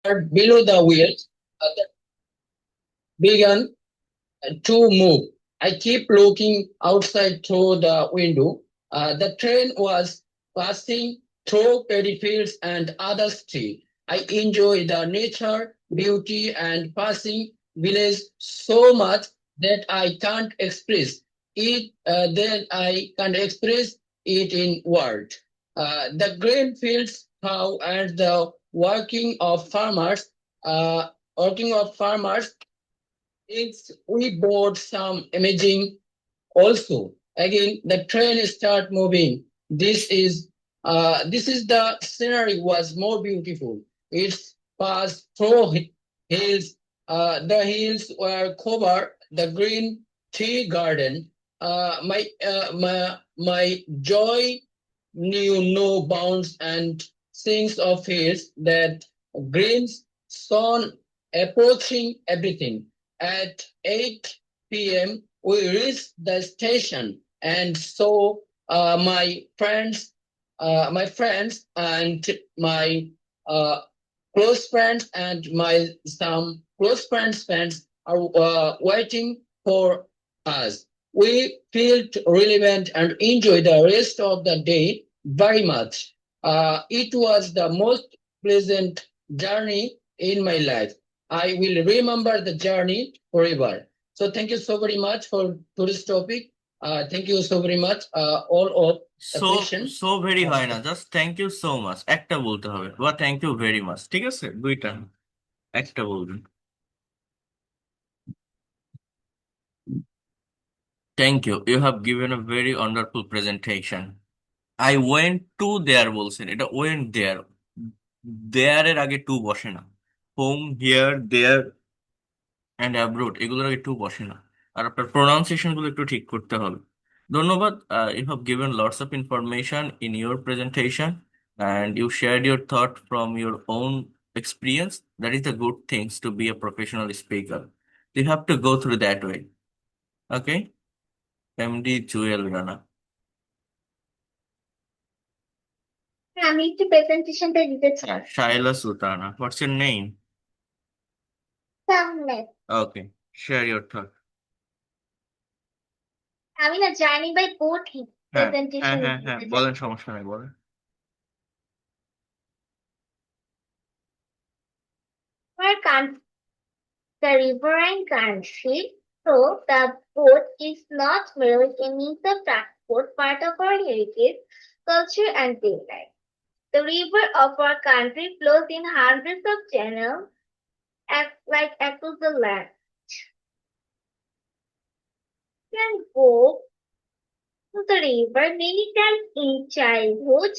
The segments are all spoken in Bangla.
below the wheels that began to move. I keep looking outside through the window. The train was passing through paddy fields and other streets. I enjoy the nature, beauty, and passing village so much that I can't express it. Then I can't express it in words. The grain fields, how and the uh, working of farmers it's we bought some imaging also. Again, the train start moving. This is the scenery was more beautiful. It's passed through hills. The hills were covered the green tea garden. My joy knew no bounds and sings of hills that greens sun approaching everything. At 8 p.m., we reached the station and saw my friends and my uh, close friends and my some close friends are waiting for us. We felt relevant and enjoyed the rest of the day very much. It was the most pleasant journey in my life. I will remember the journey forever. So thank you so very much for today's topic. Thank you so very much. All of the so question. So very হয় না, just thank you so much একটা বলতে হবে, বা থ্যাংক ইউ ভেরি মাচ, ঠিক আছে? দুইটা না, একটা বলবেন। Thank you, you have given a very wonderful presentation. I went to there বলছেন, এটা ওয়েন্ট দেয়ার, দেয়ারের আগে টু বসে না। Home, here, there and abroad এগুলোর আগে টু বসে না। আর আপনার প্রোনাউন্সিয়েশন গুলো একটু ঠিক করতে হবে। ধন্যবাদ। You have given lots of information in your presentation and you shared your thought from your own experience. That is the good things to be a professional speaker. You have to go through that way. Okay? MD Jewel Rana. আমি একটু প্রেজেন্টেশনটা দিতে চাই। Shaila Sultana. What's your name? সামনে Okay. Share your thought. আমি না জার্নি বাই বোট হ্যাঁ হ্যাঁ প্রেজেন্টেশন হ্যাঁ হ্যাঁ, দিতে চাই। বলেন, সমস্যা নেই, বলেন। Our country, the riverine country, so the boat is not merely a means of transport, part of our heritage, culture, and daily life. The river of our country flows in hundreds of channels, like across the land. You can go to the river many times in childhood,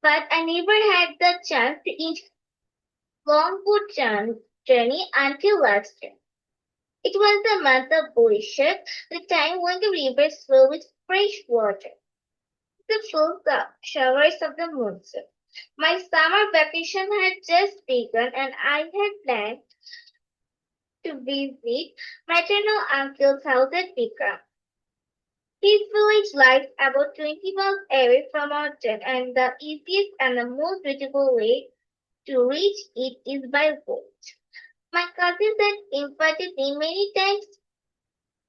but I never had the chance to enjoy long boat journey until last year. It was the month of Boishak, the time when the rivers fill with fresh water. The full showers of the monsoon. My summer vacation had just begun and I had planned to visit maternal uncle's house at Bikram. His village lies about 20 miles away from our town and the easiest and the most beautiful way to reach it is by boat. My cousins had invited me many times,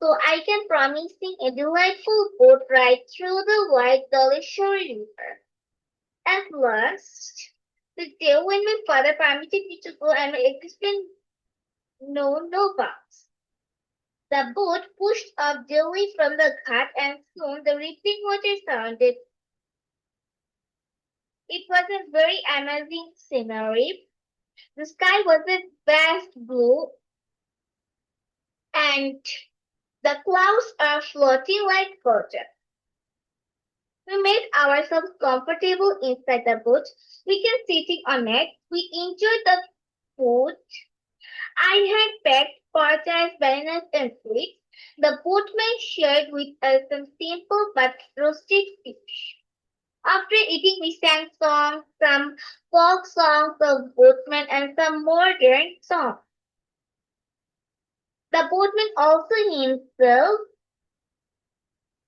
so I can promise him a delightful boat ride through the wide Daleshwari River. At last, the day when my father permitted me to go and my excitement knew no bounds. The boat pushed off gently from the ghat and soon the rippling water sounded. It was a very amazing scenery. The sky was a vast blue and the clouds are floating like cotton. We made ourselves comfortable inside the boat. We can sitting on it. We enjoyed the food I had packed, porridge, bananas, and fruits. The boatman shared with us some simple but roasted fish. After eating, we sang songs, some folk songs of boatmen and some modern songs. The boatman also himself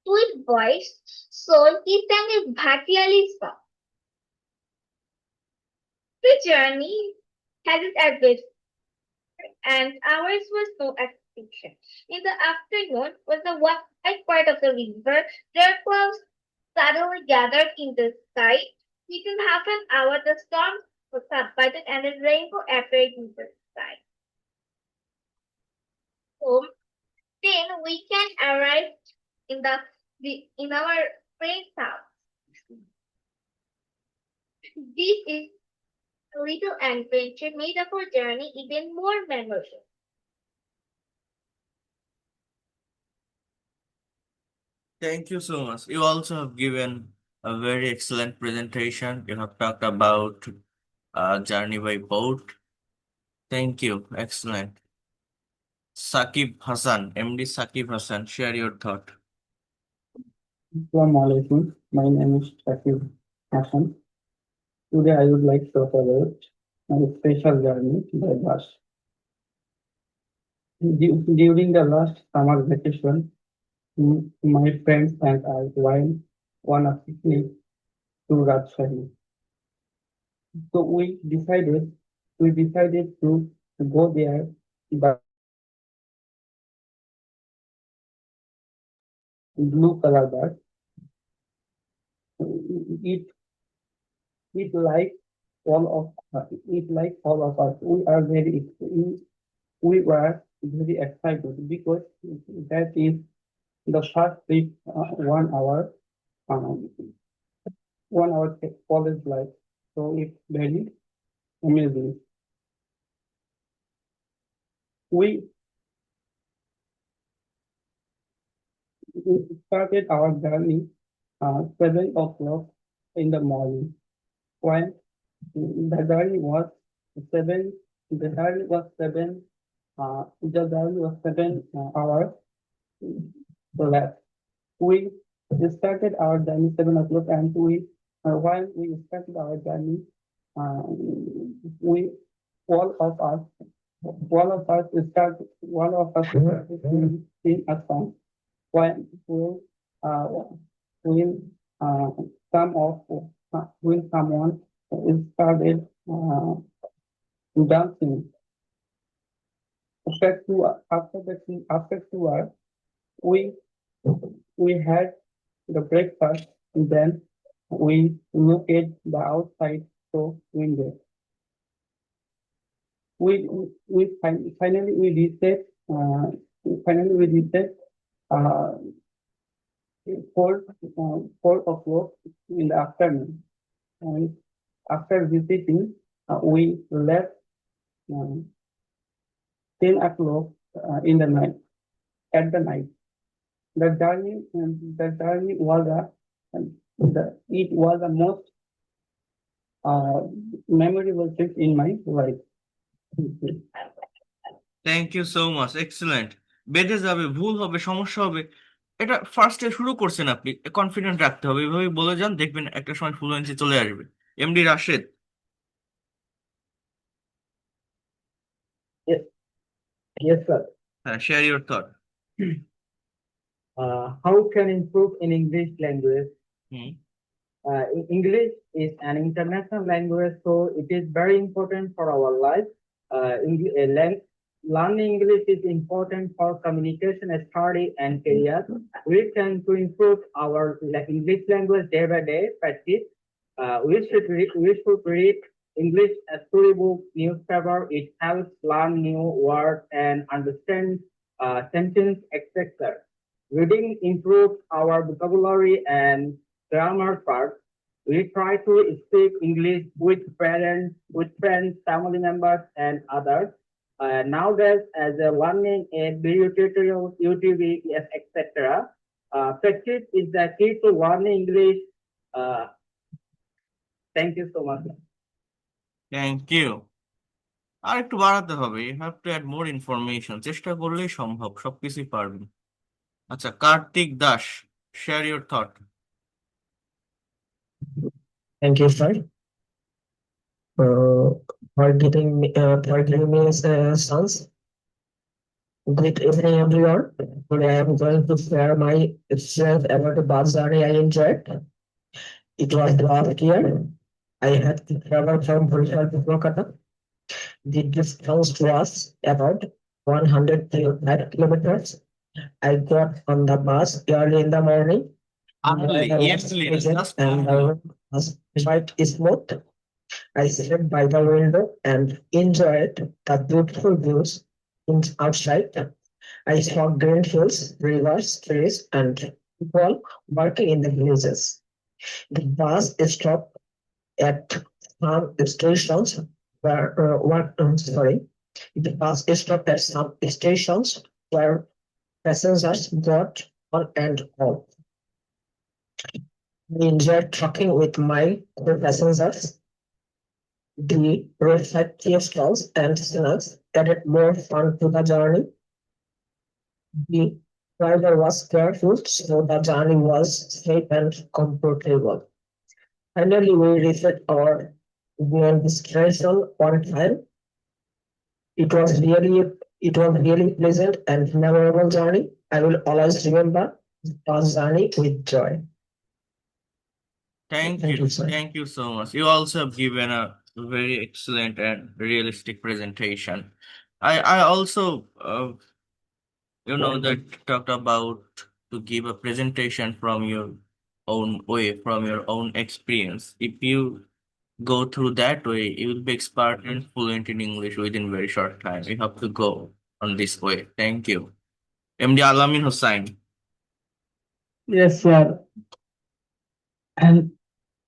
sweet voice, so he sang a Bhatiali song. The journey had its advantage, and ours was no exception. In the afternoon, when the white part of the river, there clouds suddenly gathered in the sky. Within half an hour, the storm was subsided and a rainbow appeared in the sky. So then we can arrive in in our friend's house. This is a little adventure made up our journey even more memorable. Thank you so much. You also have given a very excellent presentation. You have talked about journey by boat. Thank you. Excellent. Sakib Hassan, MD Sakib Hassan, share your thought. Assalamu alaikum. My name is Shakib Hassan. Today I would like to talk about my special journey by bus. During the last summer vacation, my friends and I went on a picnic to Rajshahi. So we decided to go there by blue color bus. It like all of us. We were very excited because that is the first trip, 1 hour, 1 hour college life. So it's very amazing. We started our journey 7 o'clock in the morning. When the journey was 7, the journey was 7 hours left. We started our journey 7 o'clock, and while we started our journey, all of us started to sing a song. When someone started dancing. After 2 hours, we had the breakfast, and then we looked at the outside window. Finally we reached 4 o'clock in the afternoon. And after visiting, we left 10 o'clock in the night. At the night, the journey was the most memorable trip in my life. Thank you so much, excellent. বেঁধে যাবে, ভুল হবে, সমস্যা হবে, এটা ফার্স্টে শুরু করছেন আপনি, কনফিডেন্ট রাখতে হবে, এভাবে বলে যান, দেখবেন একটা সময় ফ্লুয়েন্সি চলে আসবে। MD Rashed, Yes, sir. হ্যাঁ, share your thought. How can improve in English language? Hmm, English is an international language, so it is very important for our life. Learning English is important for communication, study, and career. We can to improve our English language day by day practice. We should read English storybook, newspaper. It helps learn new words and understand sentence, etc. Reading improves our vocabulary and grammar part. We try to speak English with parents, with friends, family members, and others. Nowadays, as a learning a video tutorial, YouTube, yes, etc. Practice is the key to learning English. Thank you so much. Thank you. আর একটু বাড়াতে হবে, you have to add more information, চেষ্টা করলেই সম্ভব, সবকিছুই পারবেন। আচ্ছা, Kartik Das, share your thought. Thank you, sir, for giving me chance. Good evening, everyone. Today I am going to share my experience about the bus journey I enjoyed. It was last year. I had to travel from Bhubaneswar to Kolkata. The distance was about 105 kilometers. I got on the bus early in the morning. The Early, weather yes, was Linus, pleasant just and the early. road was quite smooth. I sat by the window and enjoyed the beautiful views outside. I saw green hills, rivers, trees, and people working in the villages. The bus stopped at some stations the bus stopped at some stations where passengers got on and off. I enjoyed talking with my co-passengers. The roadside tea stalls and snacks added more fun to the journey. The driver was careful, so the journey was safe and comfortable. Finally, we reached our destination on time. It was really pleasant and memorable journey. I will always remember the past journey with joy. Thank Thank you. you, sir. Thank you so much. You also have given a very excellent and realistic presentation. I also, that talked about to give a presentation from your own way, from your own experience. If you go through that way, you will be expert and fluent in English within very short time. You have to go on this way. Thank you. MD Alamin Hussain. Yes, sir. And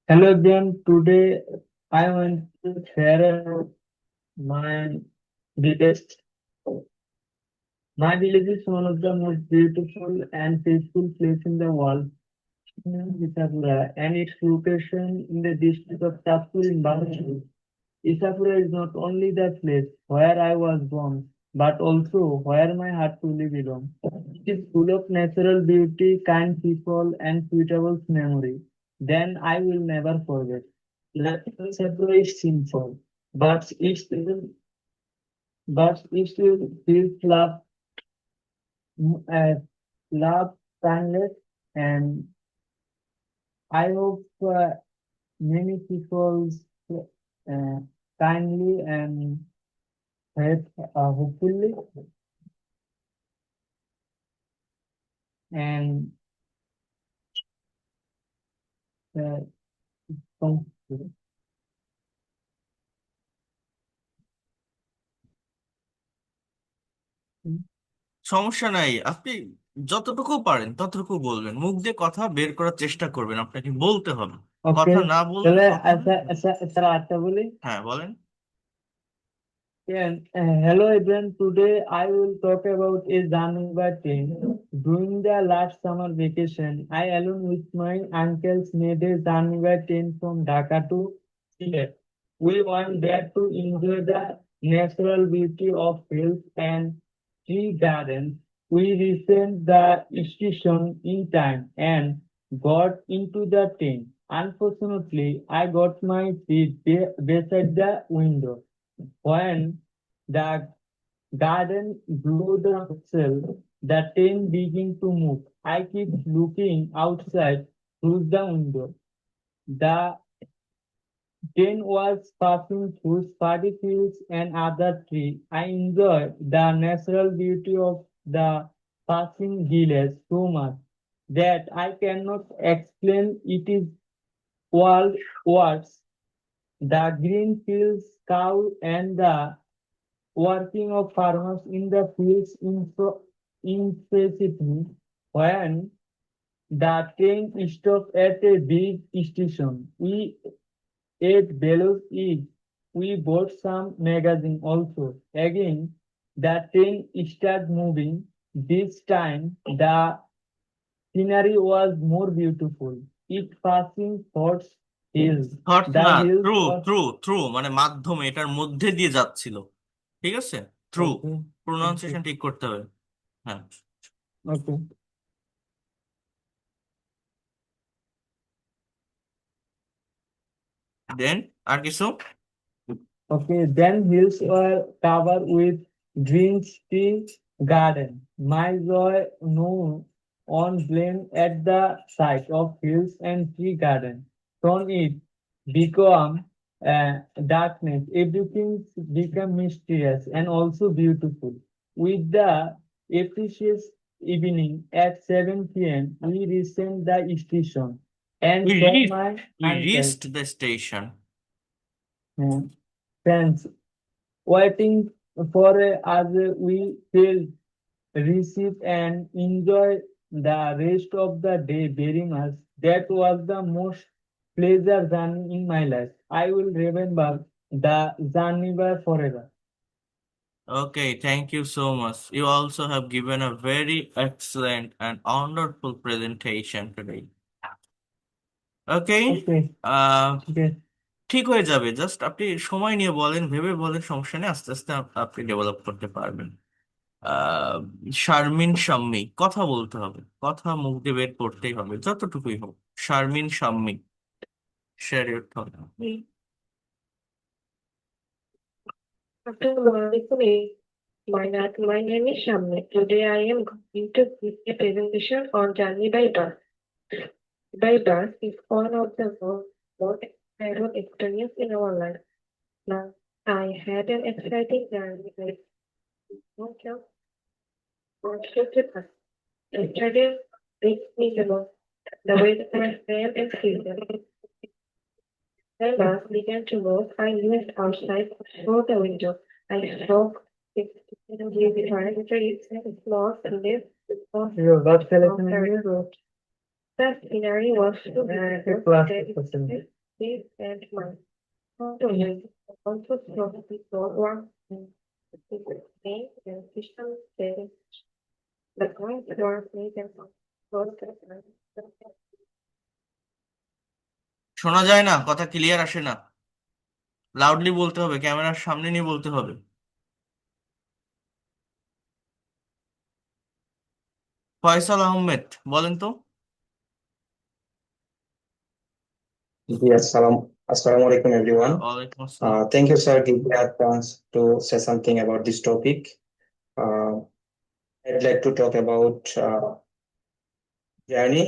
hello everyone. Today I want to share my village. My village is one of the most beautiful and peaceful place in the world, Isapura, and its location in the district of Tapur in Bangladesh. Isapura is not only the place where I was born, but also where my heart truly belongs. It is full of natural beauty, kind people, and suitable memory. Then I will never forget. Isapura is simple, but it still feels uh, love, kindness, and I hope many people kindly and hopefully and uh, com- সমস্যা নাই। আপনি যতটুকু পারেন ততটুকু বলবেন। মুখ দিয়ে কথা বের করার চেষ্টা করবেন। আপনাকে বলতে হবে। কথা okay. না বললে তাহলে কখনো আচ্ছা আচ্ছা বলি হ্যাঁ, বলেন। Yeah, hello everyone. Today I will talk about a journey by train. During the last summer vacation, I alone with my uncles made a journey by train from Dhaka to Sylhet. We went there to enjoy the natural beauty of hills and tree gardens. We reached the station in time and got into the train. Unfortunately, I got my seat beside the window. When the garden grew the whistle, the train began to move. I keep looking outside through the window. The train was passing through paddy fields and other trees. I enjoyed the natural beauty of the passing village so much that I cannot explain it is words. The green fields, cow, and the working of farmers in the fields impressed me. When the train stopped at a big station, we ate Belu's eggs. We bought some magazine also. Again, the train started moving. This time, the scenery was more beautiful. It passing thoughts hills. Thoughts The না, hills through was through through মানে মাধ্যমে, এটার মধ্যে দিয়ে যাচ্ছিল। ঠিক আছে? Through okay. প্রোনাউন্সিয়েশন ঠিক করতে হবে। হ্যাঁ, Okay. দেন আর কিছু? Okay, then hills were covered with green tea garden. My joy knew on blame at the sight of hills and tree garden. From it become darkness, everything become mysterious and also beautiful. With the precious evening at 7 p.m., we reached the station and We saw reached, my we uncle, reached the station. friends waiting for us. We felt receive and enjoy the rest of the day very much. That was the most pleasure journey in my life. I will remember the journey by forever. Okay, thank you so much. You also have given a very excellent and wonderful presentation today. Okay, Okay, okay. ঠিক হয়ে যাবে, জাস্ট আপনি সময় নিয়ে বলেন, ভেবে বলেন, সমস্যা নেই, আস্তে আস্তে আপনি ডেভেলপ করতে পারবেন। আহ শারমিন শাম্মী, কথা বলতে হবে, কথা মুখ দিয়ে বের করতেই হবে, যতটুকুই হোক। Sharmin Shammi, share your thought. My name is Shamli. Today I am going to give a presentation on journey by bus. By bus is one of the most exciting experience in our life. Now, I had an exciting journey with yesterday makes me the weather was fair and season. When bus began to move, I looked outside through the window. I saw trees and small leaves on Your bus the road. The scenery was so beautiful class that it person. made peace and mind. Also saw people walking and fishing there. The guys were made and শোনা যায় না, কথা ক্লিয়ার আসে না, লাউডলি বলতে হবে, ক্যামেরার সামনে নিয়ে বলতে হবে। ফয়সাল আহমেদ, বলেন তো। Yes, assalamu alaikum everyone. ওয়ালাইকুম আসসালাম। Thank you, sir, giving me a chance to say something about this topic. I'd like to talk about journey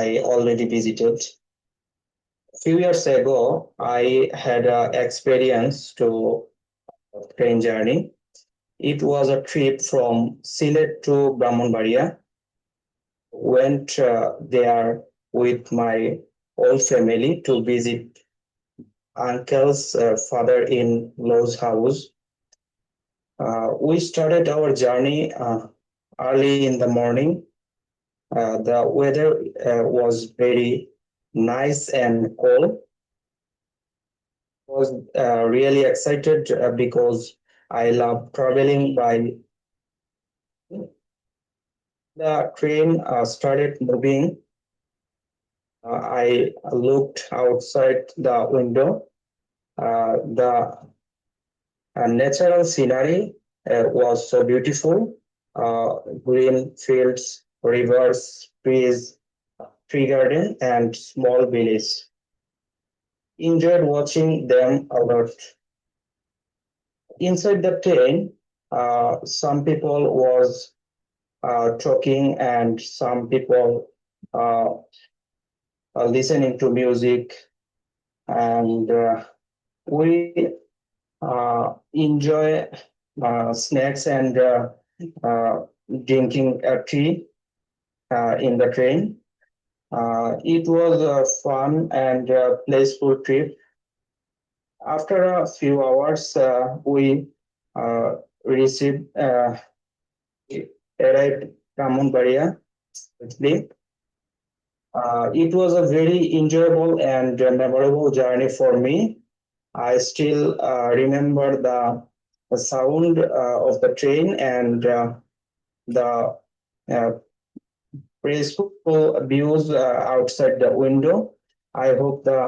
I already visited. A few years ago, I had an experience to train journey. It was a trip from Sylhet to Brahmanbaria. Went there with my whole family to visit uncle's father-in-law's house. We started our journey early in the morning. The weather was very nice and cold. I was really excited because I love traveling by. The train started moving. I looked outside the window. The natural scenery was so beautiful. Green fields, rivers, trees, tree garden, and small village. Enjoyed watching them a lot. Inside the train, some people was talking and some people listening to music, and we enjoy snacks and drinking tea in the train. It was a fun and playful trip. After a few hours, we arrived Brahmanbaria. It was a very enjoyable and memorable journey for me. I still remember the sound of the train and the peaceful views outside the window. I hope the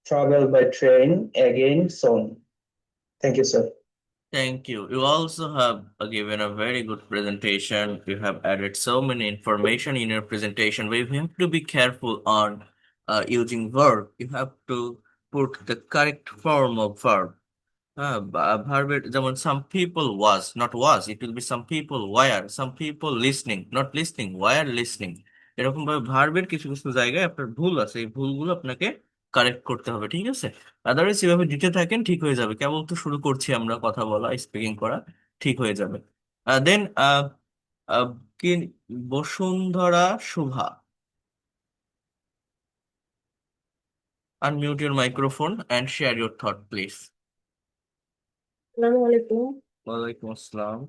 travel by train again soon. Thank you, sir. Thank you. You also have given a very good presentation. You have added so many information in your presentation. We have to be careful on using verb. You have to put the correct form of verb. Verb, যেমন some people was, not was. It will be some people were, some people listening, not listening, were listening. এরকম ভাবে ভার্বের কিছু কিছু জায়গায় আপনার ভুল আছে, এই ভুলগুলো আপনাকে কারেক্ট করতে হবে, ঠিক আছে? আদারওয়াইজ এভাবে দিতে থাকেন, ঠিক হয়ে যাবে। কেবল তো শুরু করছি আমরা কথা বলা, স্পিকিং করা, ঠিক হয়ে যাবে। দেন কি, Bashundhara Shubha, unmute your microphone and share your thought, please. Assalamu alaikum. ওয়ালাইকুম আসসালাম।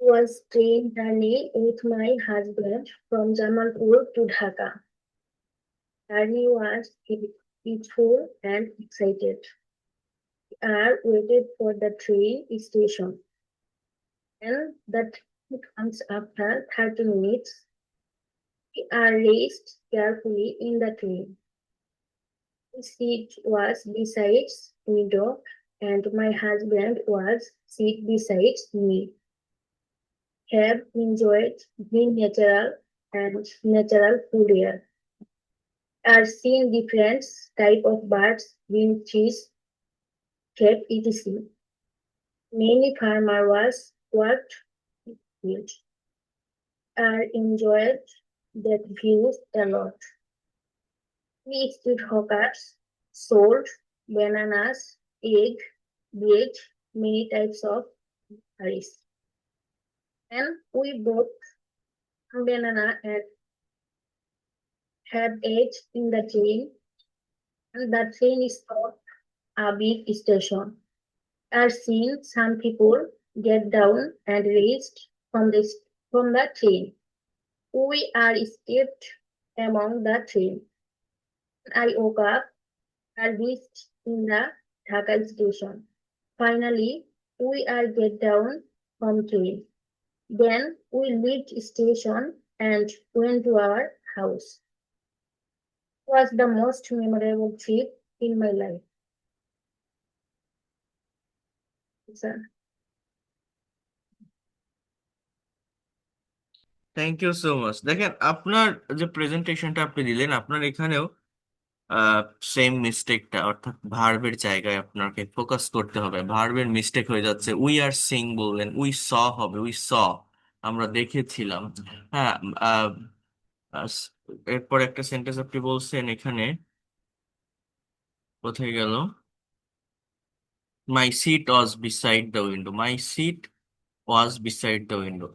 Was train journey with my husband from Jamalpur to Dhaka. Journey was peaceful and excited. We are waited for the train station. And the train comes after 30 minutes. We are raised carefully in the train. The seat was beside window and my husband was seat beside me. Have enjoyed green natural and natural food here. Are seen different type of birds, green trees, cape etc. Many farmer was worked with. Are enjoyed that views a lot. We street hawkers sold bananas, egg, bread, many types of rice. And we bought banana and have eggs in the train. And the train is not a big station. I've seen some people get down and raised from the train. We are escaped among the train. I woke up and reached in the Dhaka station. Finally, we are get down from train. Then we left station and went to our house. It was the most memorable trip in my life. Sir. Thank you so much. দেখেন, আপনার যে প্রেজেন্টেশনটা আপনি দিলেন, আপনার এখানেও সেম মিস্টেকটা, অর্থাৎ ভার্বের জায়গায় আপনাকে ফোকাস করতে হবে। ভার্বের মিস্টেক হয়ে যাচ্ছে। উই আর সিং বললেন, উই স হবে, উই স, আমরা দেখেছিলাম। হ্যাঁ। আহ, এরপর একটা সেন্টেন্স আপনি বলছেন এখানে, কোথায় গেল? My seat was beside the window, my seat was beside the window,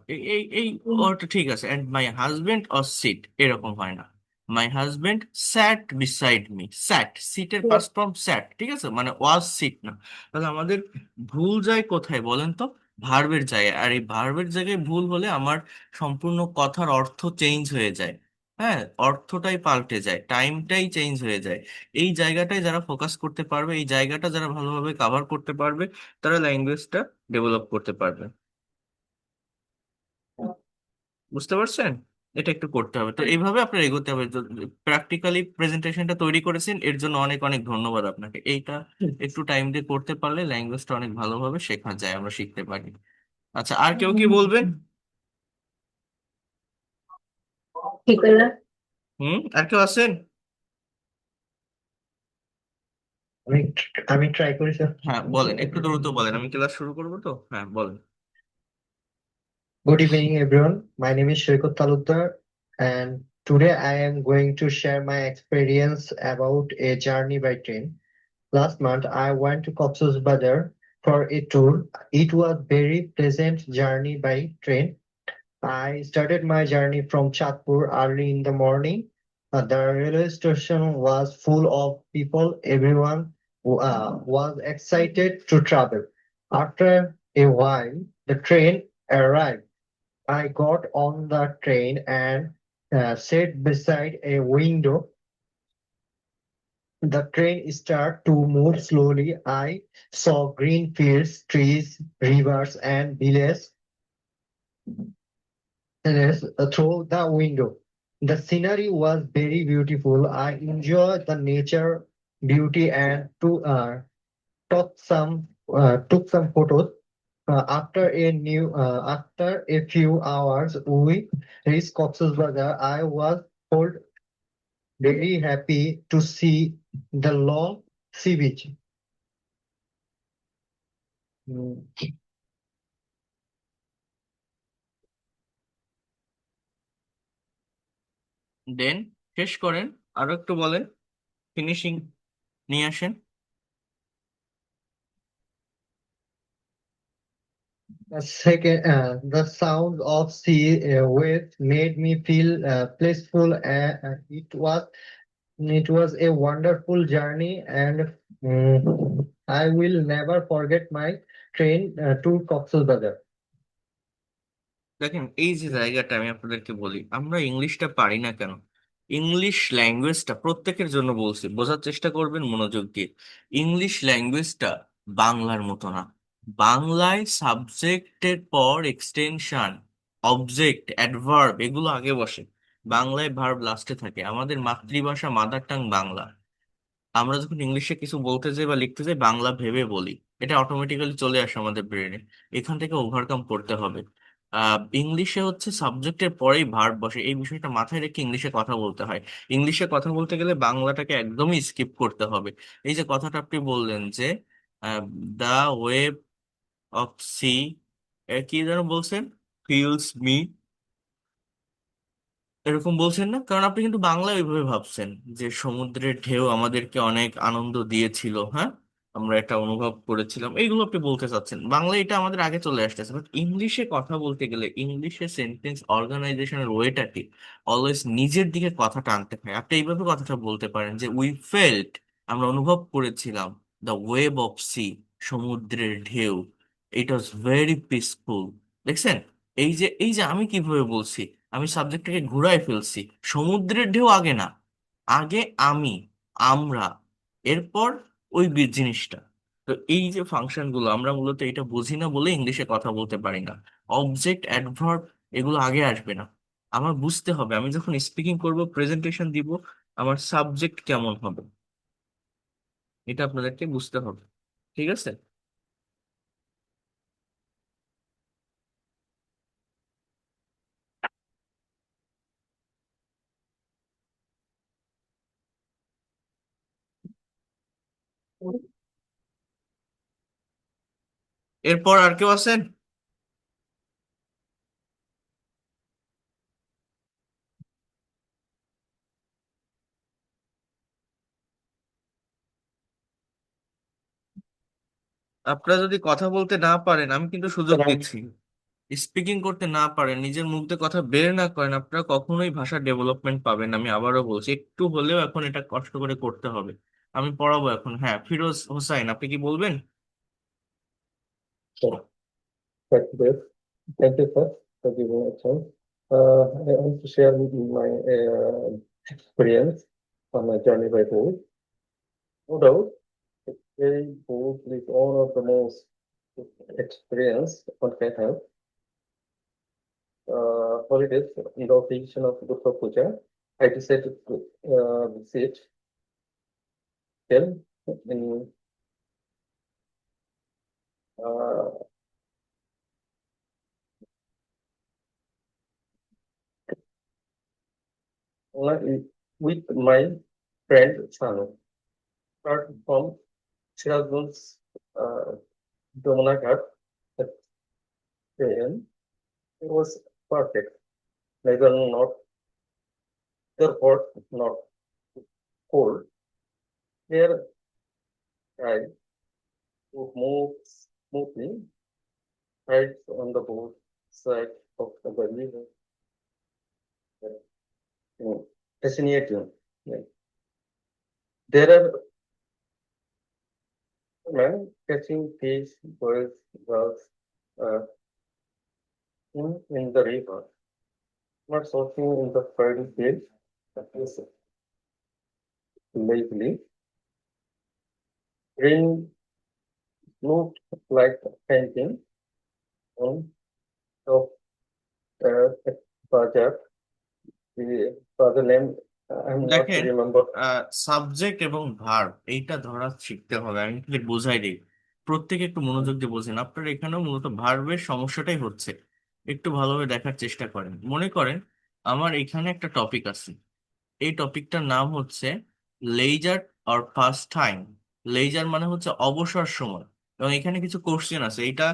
এই ওটা ঠিক আছে। And my husband was seat, এরকম হয় না। My husband sat beside me, sat, সিটের পাস্ট ফর্ম স্যাট, ঠিক আছে? মানে ওয়াজ সিট না। তাহলে আমাদের ভুল যায় কোথায় বলেন তো? ভার্বের জায়গায়। আর এই ভার্বের জায়গায় ভুল হলে আমার সম্পূর্ণ কথার অর্থ চেঞ্জ হয়ে যায়। হ্যাঁ, অর্থটাই পাল্টে যায়, টাইমটাই চেঞ্জ হয়ে যায়। এই জায়গাটায় যারা ফোকাস করতে পারবে, এই জায়গাটা যারা ভালোভাবে কাভার করতে পারবে, তারা ল্যাঙ্গুয়েজটা ডেভেলপ করতে পারবে। বুঝতে পারছেন? এটা একটু করতে হবে। তো এইভাবে আপনার এগোতে হবে। প্র্যাকটিক্যালি প্রেজেন্টেশনটা তৈরি করেছেন, এর জন্য অনেক অনেক ধন্যবাদ আপনাকে। এইটা একটু টাইম দিয়ে করতে পারলে ল্যাঙ্গুয়েজটা অনেক ভালোভাবে শেখা যায়, আমরা শিখতে পারি। আচ্ছা, আর কেউ কি বলবেন? ঠিক বললাম। আর কেউ আছেন? আমি আমি ট্রাই করি স্যার। হ্যাঁ বলেন, একটু দ্রুত বলেন, আমি ক্লাস শুরু করবো তো। হ্যাঁ বলেন। Good evening, everyone. My name is Shoykot Talukdar, and today I am going to share my experience about a journey by train. Last month, I went to Cox's Bazar for a tour. It was very pleasant journey by train. I started my journey from Chatpur early in the morning. The railway station was full of people. Everyone was excited to travel. After a while, the train arrived. I got on the train and sat beside a window. The train started to move slowly. I saw green fields, trees, rivers, and villages through the window. The scenery was very beautiful. I enjoyed the nature beauty and took some photos. After a few hours, we reached Cox's Bazar. I was told very happy to see the long sea beach. দেন শেষ করেন। আরো একটু বলেন, ফিনিশিং নিয়ে আসেন। The sound of sea waves made me feel blissful. It was a wonderful journey, and I will never forget my train to Coxsbazar. দেখেন, এই যে জায়গাটা আমি আপনাদেরকে বলি, আমরা ইংলিশটা পারি না কেন? ইংলিশ ল্যাঙ্গুয়েজটা প্রত্যেকের জন্য বলছি, বোঝার চেষ্টা করবেন মনোযোগ দিয়ে। ইংলিশ ল্যাঙ্গুয়েজটা বাংলার মতো না। বাংলায় সাবজেক্টের পর এক্সটেনশন, অবজেক্ট, অ্যাডভার্ব এগুলো আগে বসে, বাংলায় ভার্ব লাস্টে থাকে। আমাদের মাতৃভাষা মাদার টাং বাংলা। আমরা যখন ইংলিশে কিছু বলতে যাই বা লিখতে যাই, বাংলা ভেবে বলি, এটা অটোমেটিক্যালি চলে আসে আমাদের ব্রেনে। এখান থেকে ওভারকাম করতে হবে। ইংলিশে হচ্ছে সাবজেক্টের পরেই ভার্ব বসে, এই বিষয়টা মাথায় রেখে ইংলিশে কথা বলতে হয়। ইংলিশে কথা বলতে গেলে বাংলাটাকে একদমই স্কিপ করতে হবে। এই যে কথাটা আপনি বললেন যে দা ওয়েব অফ সি, কি যেন বলছেন, ফিলস মি, এরকম বলছেন না? কারণ আপনি কিন্তু বাংলায় ওইভাবে ভাবছেন যে সমুদ্রের ঢেউ আমাদেরকে অনেক আনন্দ দিয়েছিল, হ্যাঁ, আমরা এটা অনুভব করেছিলাম, এইগুলো আপনি বলতে চাচ্ছেন। বাংলায় এটা আমাদের আগে চলে আসতেছে, বাট ইংলিশে কথা বলতে গেলে ইংলিশে সেন্টেন্স অর্গানাইজেশনের ওয়েটাকে অলওয়েজ নিজের দিকে কথাটা আনতে হয়। আপনি এইভাবে কথাটা বলতে পারেন যে উই ফেল্ট, আমরা অনুভব করেছিলাম, দ্য ওয়েভ অফ সি, সমুদ্রের ঢেউ, ইট ওয়াজ ভেরি পিসফুল। দেখছেন? এই যে আমি কিভাবে বলছি, আমি সাবজেক্টটাকে ঘুরায় ফেলছি। সমুদ্রের ঢেউ আগে না, আগে আমি, আমরা, এরপর ওই জিনিসটা। তো এই যে ফাংশন গুলো আমরা মূলত এটা বুঝি না বলে ইংলিশে কথা বলতে পারি না। অবজেক্ট, অ্যাডভার্ব এগুলো আগে আসবে না। আমার বুঝতে হবে আমি যখন স্পিকিং করব, প্রেজেন্টেশন দিব, আমার সাবজেক্ট কেমন হবে, এটা আপনাদেরকে বুঝতে হবে। ঠিক আছে? এরপর আর কেউ আছেন? আপনারা যদি কথা বলতে না পারেন, আমি কিন্তু সুযোগ দিচ্ছি, স্পিকিং করতে না পারেন, নিজের মুখ দিয়ে কথা বের না করেন, আপনারা কখনোই ভাষা ডেভেলপমেন্ট পাবেন না। আমি আবারও বলছি, একটু হলেও এখন এটা কষ্ট করে করতে হবে। আমি পড়াবো এখন। হ্যাঁ, ফিরোজ হোসাইন, আপনি কি বলবেন? So, thank you, Dave. Thank you, sir, for giving a chance. I want to share with you my experience on my journey by boat. No doubt, very boat is one of the most experience one can have. Holidays in the occasion of Durga Puja, I decided to visit them in uh, with my friend Sanu. Start from Sirazgunj, Jamuna Ghat at train. It was perfect. Neither not neither hot not cold. Here I would move smoothly right on the both side of the river. Fascinating. Yeah. There are men catching fish, birds, girls uh, in the river, not soaking in the fairy tale. That is lazily. Rain looked like a painting on top Bajar. The father name I'm not দেখেন, remember. সাবজেক্ট এবং ভার্ব এইটা ধরা শিখতে হবে। আমি কিন্তু বোঝাই দিই, প্রত্যেকে একটু মনোযোগ দিয়ে বোঝেন। আপনার এখানেও মূলত ভার্বের সমস্যাটাই হচ্ছে, একটু ভালোভাবে দেখার চেষ্টা করেন। মনে করেন আমার এখানে একটা টপিক আছে, এই টপিকটার নাম হচ্ছে leisure or pass time. Leisure মানে হচ্ছে অবসর সময়, এবং এখানে কিছু কোশ্চেন আছে। এটা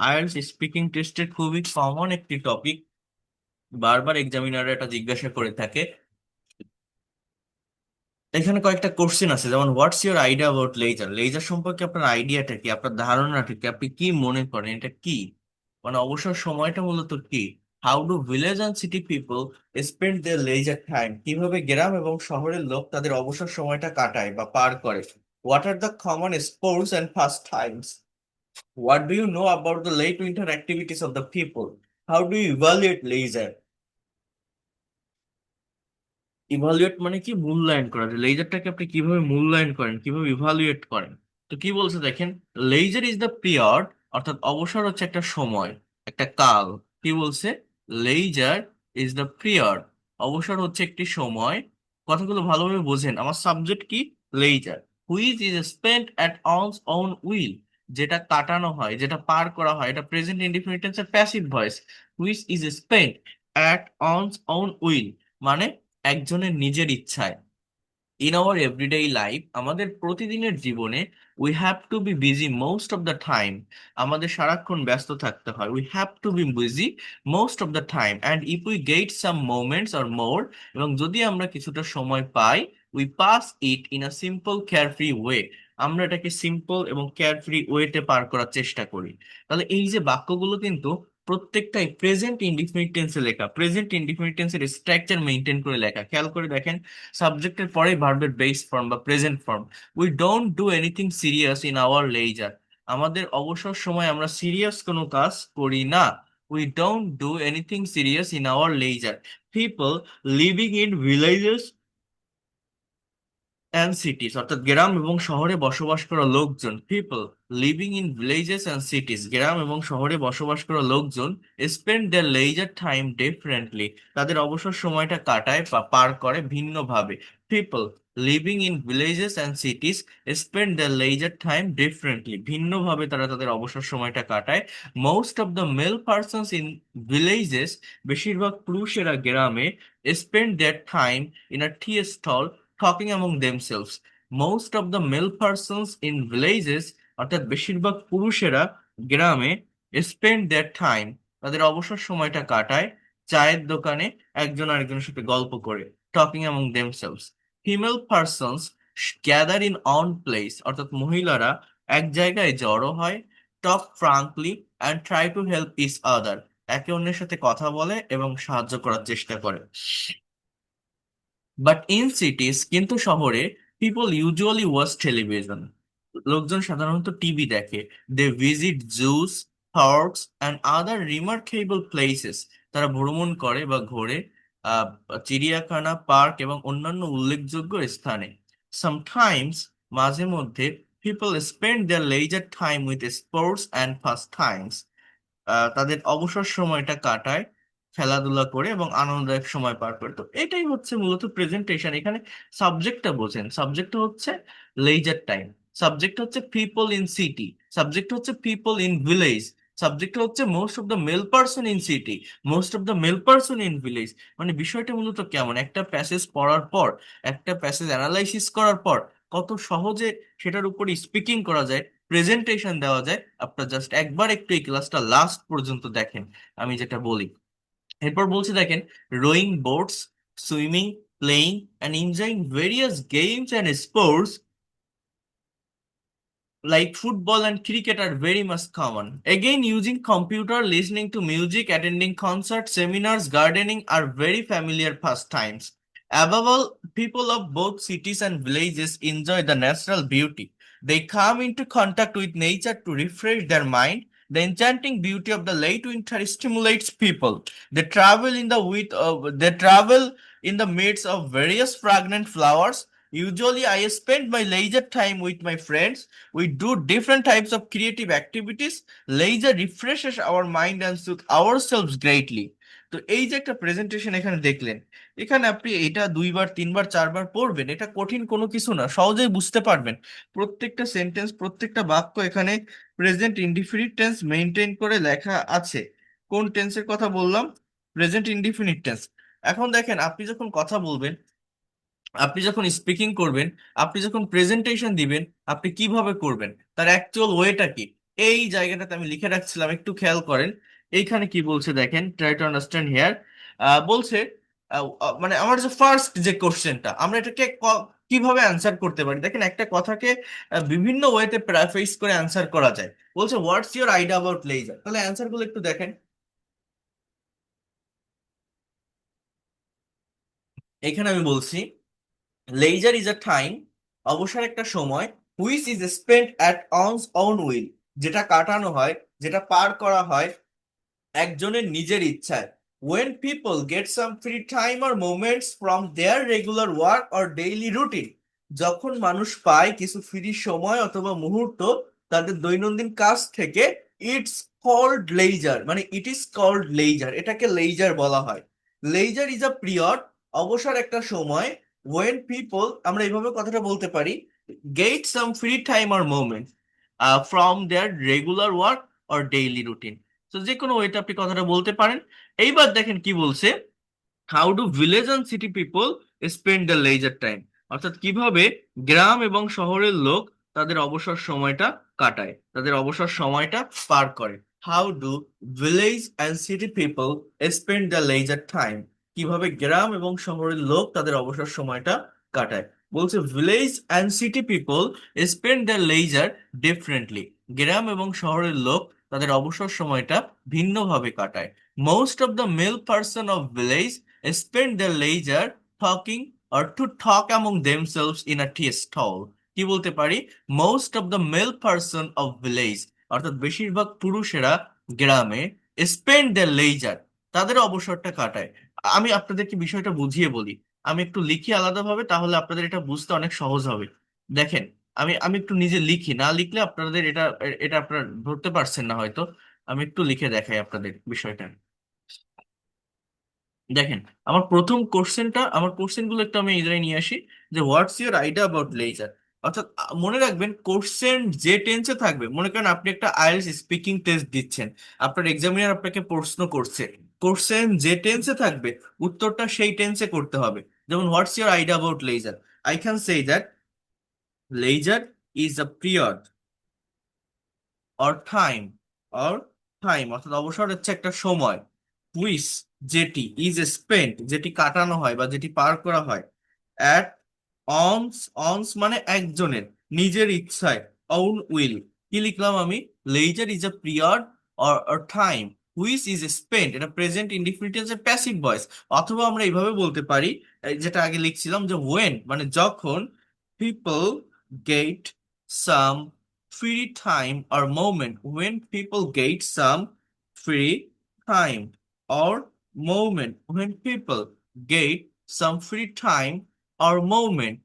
আইএলটিএস স্পিকিং টেস্টের খুবই কমন একটি টপিক, বারবার এক্সামিনার এটা জিজ্ঞাসা করে থাকে। এখানে কয়েকটা কোশ্চেন আছে, যেমন what's your idea about leisure, leisure সম্পর্কে আপনার আইডিয়াটা কি, আপনার ধারণাটা কি, আপনি কি মনে করেন এটা কি, মানে অবসর সময়টা মূলত কি। How do village and city people spend their leisure time, কিভাবে গ্রাম এবং শহরের লোক তাদের অবসর সময়টা কাটায় বা পার করে। What are the common sports and fast Times, what do you know about the late winter activities of the people, how do you evaluate leisure, evaluate মানে কি মূল্যায়ন করা, যে লেজারটাকে আপনি কিভাবে মূল্যায়ন করেন, কিভাবে ইভালুয়েট করেন। তো কি বলছে দেখেন, লেজার ইজ দ্য পিরিয়ড, অর্থাৎ অবসর হচ্ছে একটা সময়, একটা কাল। কি বলছে, লেজার ইজ দ্য পিরিয়ড, অবসর হচ্ছে একটি সময়। কথাগুলো ভালোভাবে বোঝেন, আমার সাবজেক্ট কি, leisure, which is spent at one's own will, যেটা কাটানো হয়, যেটা পার করা হয়, এটা প্রেজেন্ট ইনডিফিনিট টেন্সের passive voice. Which is spent at one's own will মানে একজনের নিজের ইচ্ছায়। ইন আওয়ার এভরিডে লাইফ, আমাদের প্রতিদিনের জীবনে, we have to be busy most of the time, আমাদের সারাক্ষণ ব্যস্ত থাকতে হয়, we have to be busy most of the time, and if we get some moments or more, এবং যদি আমরা কিছুটা সময় পাই, we pass it in a simple carefree way, আমরা এটাকে সিম্পল এবং কেয়ারফ্রি ওয়েতে পার করার চেষ্টা করি। তাহলে এই যে বাক্যগুলো কিন্তু প্রত্যেকটাই প্রেজেন্ট ইনডিফিনিট টেন্সে লেখা, প্রেজেন্ট ইনডিফিনিট টেন্সের স্ট্রাকচার মেনটেন করে লেখা। খেয়াল করে দেখেন, সাবজেক্টের পরে ভার্বের বেস ফর্ম বা present form. We don't do anything serious in our leisure, আমাদের অবসর সময় আমরা সিরিয়াস কোনো কাজ করি না। We don't do anything serious in our leisure. People living in villages and cities, অর্থাৎ গ্রাম এবং শহরে বসবাস করা লোকজন, people living in villages and cities, গ্রাম এবং শহরে বসবাস করা লোকজন, spend their leisure time differently, তাদের অবসর সময়টা কাটায় বা পার করে ভিন্নভাবে। People living in villages and cities spend their leisure time differently, ভিন্নভাবে তারা তাদের অবসর সময়টা কাটায়। Most of the male persons in villages, বেশিরভাগ পুরুষেরা গ্রামে, spend their time in a tea stall talking among themselves. Most of the male persons in villages, অর্থাৎ বেশিরভাগ পুরুষেরা গ্রামে, spend their time, তাদের অবসর সময়টা কাটায় চায়ের দোকানে একজন আরেকজনের সাথে গল্প করে, talking among themselves. Female persons gather in one place, অর্থাৎ মহিলারা এক জায়গায় জড়ো হয়, talk frankly and try to help each other, একে অন্যের সাথে কথা বলে এবং সাহায্য করার চেষ্টা করে। বাট ইন সিটিজ, কিন্তু শহরে, পিপল ইউজুয়ালি ওয়াচ টেলিভিশন, লোকজন সাধারণত টিভি দেখে। They visit zoos, parks and other remarkable places, তারা ভ্রমণ করে বা ঘোরে আহ চিড়িয়াখানা, পার্ক এবং অন্যান্য উল্লেখযোগ্য স্থানে। সামটাইমস, মাঝে মধ্যে, people spend their leisure time with sports and fast Times, তাদের অবসর সময়টা কাটায় খেলাধুলা করে এবং আনন্দদায়ক সময় পার করে। তো এটাই হচ্ছে মূলত প্রেজেন্টেশন। এখানে সাবজেক্টটা বোঝেন, সাবজেক্টটা হচ্ছে লেজার টাইম, সাবজেক্ট হচ্ছে পিপল ইন সিটি, সাবজেক্ট হচ্ছে পিপল ইন ভিলেজ, সাবজেক্ট হচ্ছে most of the male person in city, most of the male person in village. মানে বিষয়টা মূলত কেমন, একটা প্যাসেজ পড়ার পর, একটা প্যাসেজ অ্যানালাইসিস করার পর কত সহজে সেটার উপর স্পিকিং করা যায়, প্রেজেন্টেশন দেওয়া যায়। আপনার জাস্ট একবার একটু এই ক্লাসটা লাস্ট পর্যন্ত দেখেন, আমি যেটা বলি। এরপর বলছে দেখেন, rowing boats, swimming, playing and enjoying various games and sports like football and cricket are very much common. Again, using computer, listening to music, attending concerts, seminars, gardening are very familiar pastimes. Above all, people of both cities and villages enjoy the natural beauty. They come into contact with nature to refresh their mind. The enchanting beauty of the late winter stimulates people. They travel in the midst of various fragrant flowers. Usually, I spend my leisure time with my friends. We do different types of creative activities. Leisure refreshes our mind and soothes ourselves greatly. তো এই যে একটা প্রেজেন্টেশন এখানে দেখলেন, এখানে আপনি এটা 2বার 3বার 4বার পড়বেন, এটা কঠিন কোনো কিছু না, সহজেই বুঝতে পারবেন। প্রত্যেকটা সেন্টেন্স, প্রত্যেকটা বাক্য এখানে প্রেজেন্ট ইনডিফিনিট টেন্স মেনটেন করে লেখা আছে। কোন টেন্সের কথা বললাম, প্রেজেন্ট ইনডিফিনিট টেন্স। এখন দেখেন, আপনি যখন কথা বলবেন, আপনি যখন স্পিকিং করবেন, আপনি যখন প্রেজেন্টেশন দিবেন, আপনি কিভাবে করবেন, তার অ্যাকচুয়াল ওয়েটা কি, এই জায়গাটাতে আমি লিখে রাখছিলাম, একটু খেয়াল করেন। এইখানে কি বলছে দেখেন, ট্রাই টু আন্ডারস্ট্যান্ড হিয়ার। বলছে মানে আমার যে ফার্স্ট যে কোশ্চেনটা, আমরা এটাকে কিভাবে অ্যান্সার করতে পারি? দেখেন একটা কথাকে বিভিন্ন ওয়েতে প্যারাফ্রেজ করে অ্যান্সার করা যায়। বলছে what's your idea about leisure, তাহলে অ্যান্সার গুলো একটু দেখেন। এখানে আমি বলছি লেজার ইজ আ টাইম, অবসর একটা সময়, which is spent at one's own will, যেটা কাটানো হয়, যেটা পার করা হয় একজনের নিজের ইচ্ছায়। when people get some free time or moments from their regular work or daily routine, যখন মানুষ পায় কিছু ফ্রি সময় অথবা মুহূর্ত তাদের দৈনন্দিন কাজ থেকে, ইটস কল্ড লেজার, মানে ইট ইজ কল্ড লেজার, এটাকে লেজার বলা হয়। লেজার ইজ আ পিরিয়ড, অবসর একটা সময়, when people, আমরা এইভাবে কথাটা বলতে পারি, get some free time or moments from their regular work or daily routine। তো যে কোনো ওয়েতে আপনি কথাটা বলতে পারেন। এইবার দেখেন কি বলছে, how do village and city people spend the leisure time, অর্থাৎ কিভাবে গ্রাম এবং শহরের লোক তাদের অবসর সময়টা কাটায়, তাদের অবসর সময়টা পার করে। How do village and city people spend the leisure time, কিভাবে গ্রাম এবং শহরের লোক তাদের অবসর সময়টা কাটায়। বলছে village and city people spend the leisure differently, গ্রাম এবং শহরের লোক তাদের অবসর সময়টা ভিন্নভাবে কাটায়। Most of the male person of village spend their leisure talking or to talk among themselves in a tea stall। কি বলতে পারি, most of the male person of village, অর্থাৎ বেশিরভাগ পুরুষেরা গ্রামে স্পেন্ড their leisure, তাদের অবসরটা কাটায়। আমি আপনাদেরকে বিষয়টা বুঝিয়ে বলি, আমি একটু লিখি আলাদাভাবে, তাহলে আপনাদের এটা বুঝতে অনেক সহজ হবে। দেখেন আমি আমি একটু নিজে লিখি, না লিখলে আপনাদের এটা এটা আপনারা ধরতে পারছেন না হয়তো। আমি একটু লিখে দেখাই আপনাদের বিষয়টা। দেখেন আমার কোশ্চেন গুলো একটু আমি এখানে নিয়ে আসি, যে what's your idea about leisure. অর্থাৎ মনে রাখবেন কোশ্চেন যে টেন্সে থাকবে, মনে করেন আপনি একটা আইএলটিএস স্পিকিং টেস্ট দিচ্ছেন, আপনার এক্সামিনার আপনাকে প্রশ্ন করছে, কোশ্চেন যে টেন্সে থাকবে উত্তরটা সেই টেন্সে করতে হবে। যেমন what's your idea about leisure, I can say that leisure is a period or time, or time অর্থাৎ অবসর হচ্ছে একটা সময়, হুইচ যেটি, ইজ স্পেন্ট যেটি কাটানো হয় বা যেটি পার করা হয়, অ্যাট অনস, অনস মানে একজনের, নিজের ইচ্ছায়, ওন উইল। কি লিখলাম আমি, leisure is a period or time which is spent, এটা প্রেজেন্ট ইনডিফিনিটিভ এর প্যাসিভ ভয়েস। অথবা আমরা এইভাবে বলতে পারি, যেটা আগে লিখছিলাম, যে ওয়েন মানে যখন, people get some free time or moment, when people get some free time or moment, when people get some free time or moment,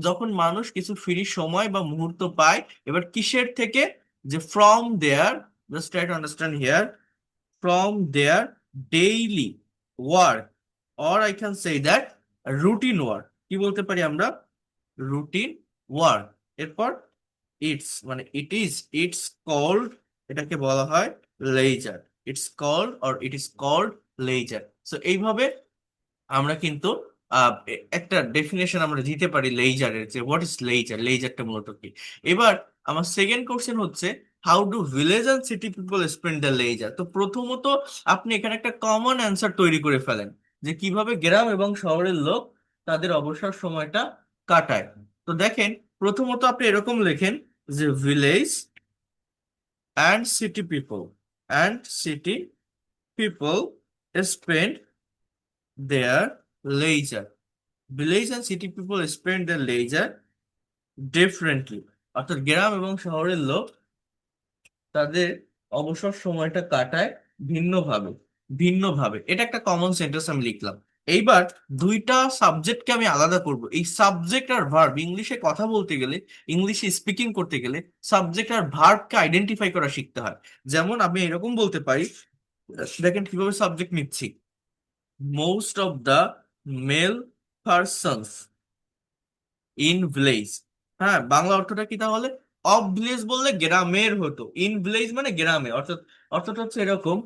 যখন মানুষ কিছু ফ্রি সময় বা মুহূর্ত পায়। এবার কিসের থেকে, যে from their, just try to understand here, from their daily work, or I can say that routine work. কি বলতে পারি আমরা, রুটিন ওয়ার্ক। এরপর ইটস মানে ইটস কল্ড, এটাকে বলা হয় leisure, it's called or it is called leisure. So এইভাবে আমরা কিন্তু একটা ডেফিনেশন আমরা দিতে পারি লেজারের, যে হোয়াট ইজ লেজার, লেজারটা মূলত কি। এবার আমার সেকেন্ড কোশ্চেন হচ্ছে, how do village and city people spend the leisure. তো প্রথমত আপনি এখানে একটা কমন অ্যান্সার তৈরি করে ফেলেন, যে কিভাবে গ্রাম এবং শহরের লোক তাদের অবসর সময়টা কাটায়। তো দেখেন প্রথমত আপনি এরকম লেখেন, যে village and city people, and city people spend there leisure, village and city people spend their leisure differently, অর্থাৎ গ্রাম এবং শহরের লোক তাদের অবসর সময়টা কাটায় ভিন্নভাবে, ভিন্নভাবে। এটা একটা কমন সেন্টেন্স আমি লিখলাম। এইবার দুইটা সাবজেক্টকে আমি আলাদা করব। এই সাবজেক্ট আর ভার্ব, ইংলিশে কথা বলতে গেলে, ইংলিশে স্পিকিং করতে গেলে সাবজেক্ট আর ভার্বকে আইডেন্টিফাই করা শিখতে হয়। যেমন আমি এরকম বলতে পারি, দেখেন কিভাবে সাবজেক্ট নিচ্ছি, most of the male persons in village। হ্যাঁ, বাংলা অর্থটা কি তাহলে, অফ ভিলেজ বললে গ্রামের হতো, ইন ভিলেজ মানে গ্রামে, অর্থাৎ অর্থটা হচ্ছে এরকম,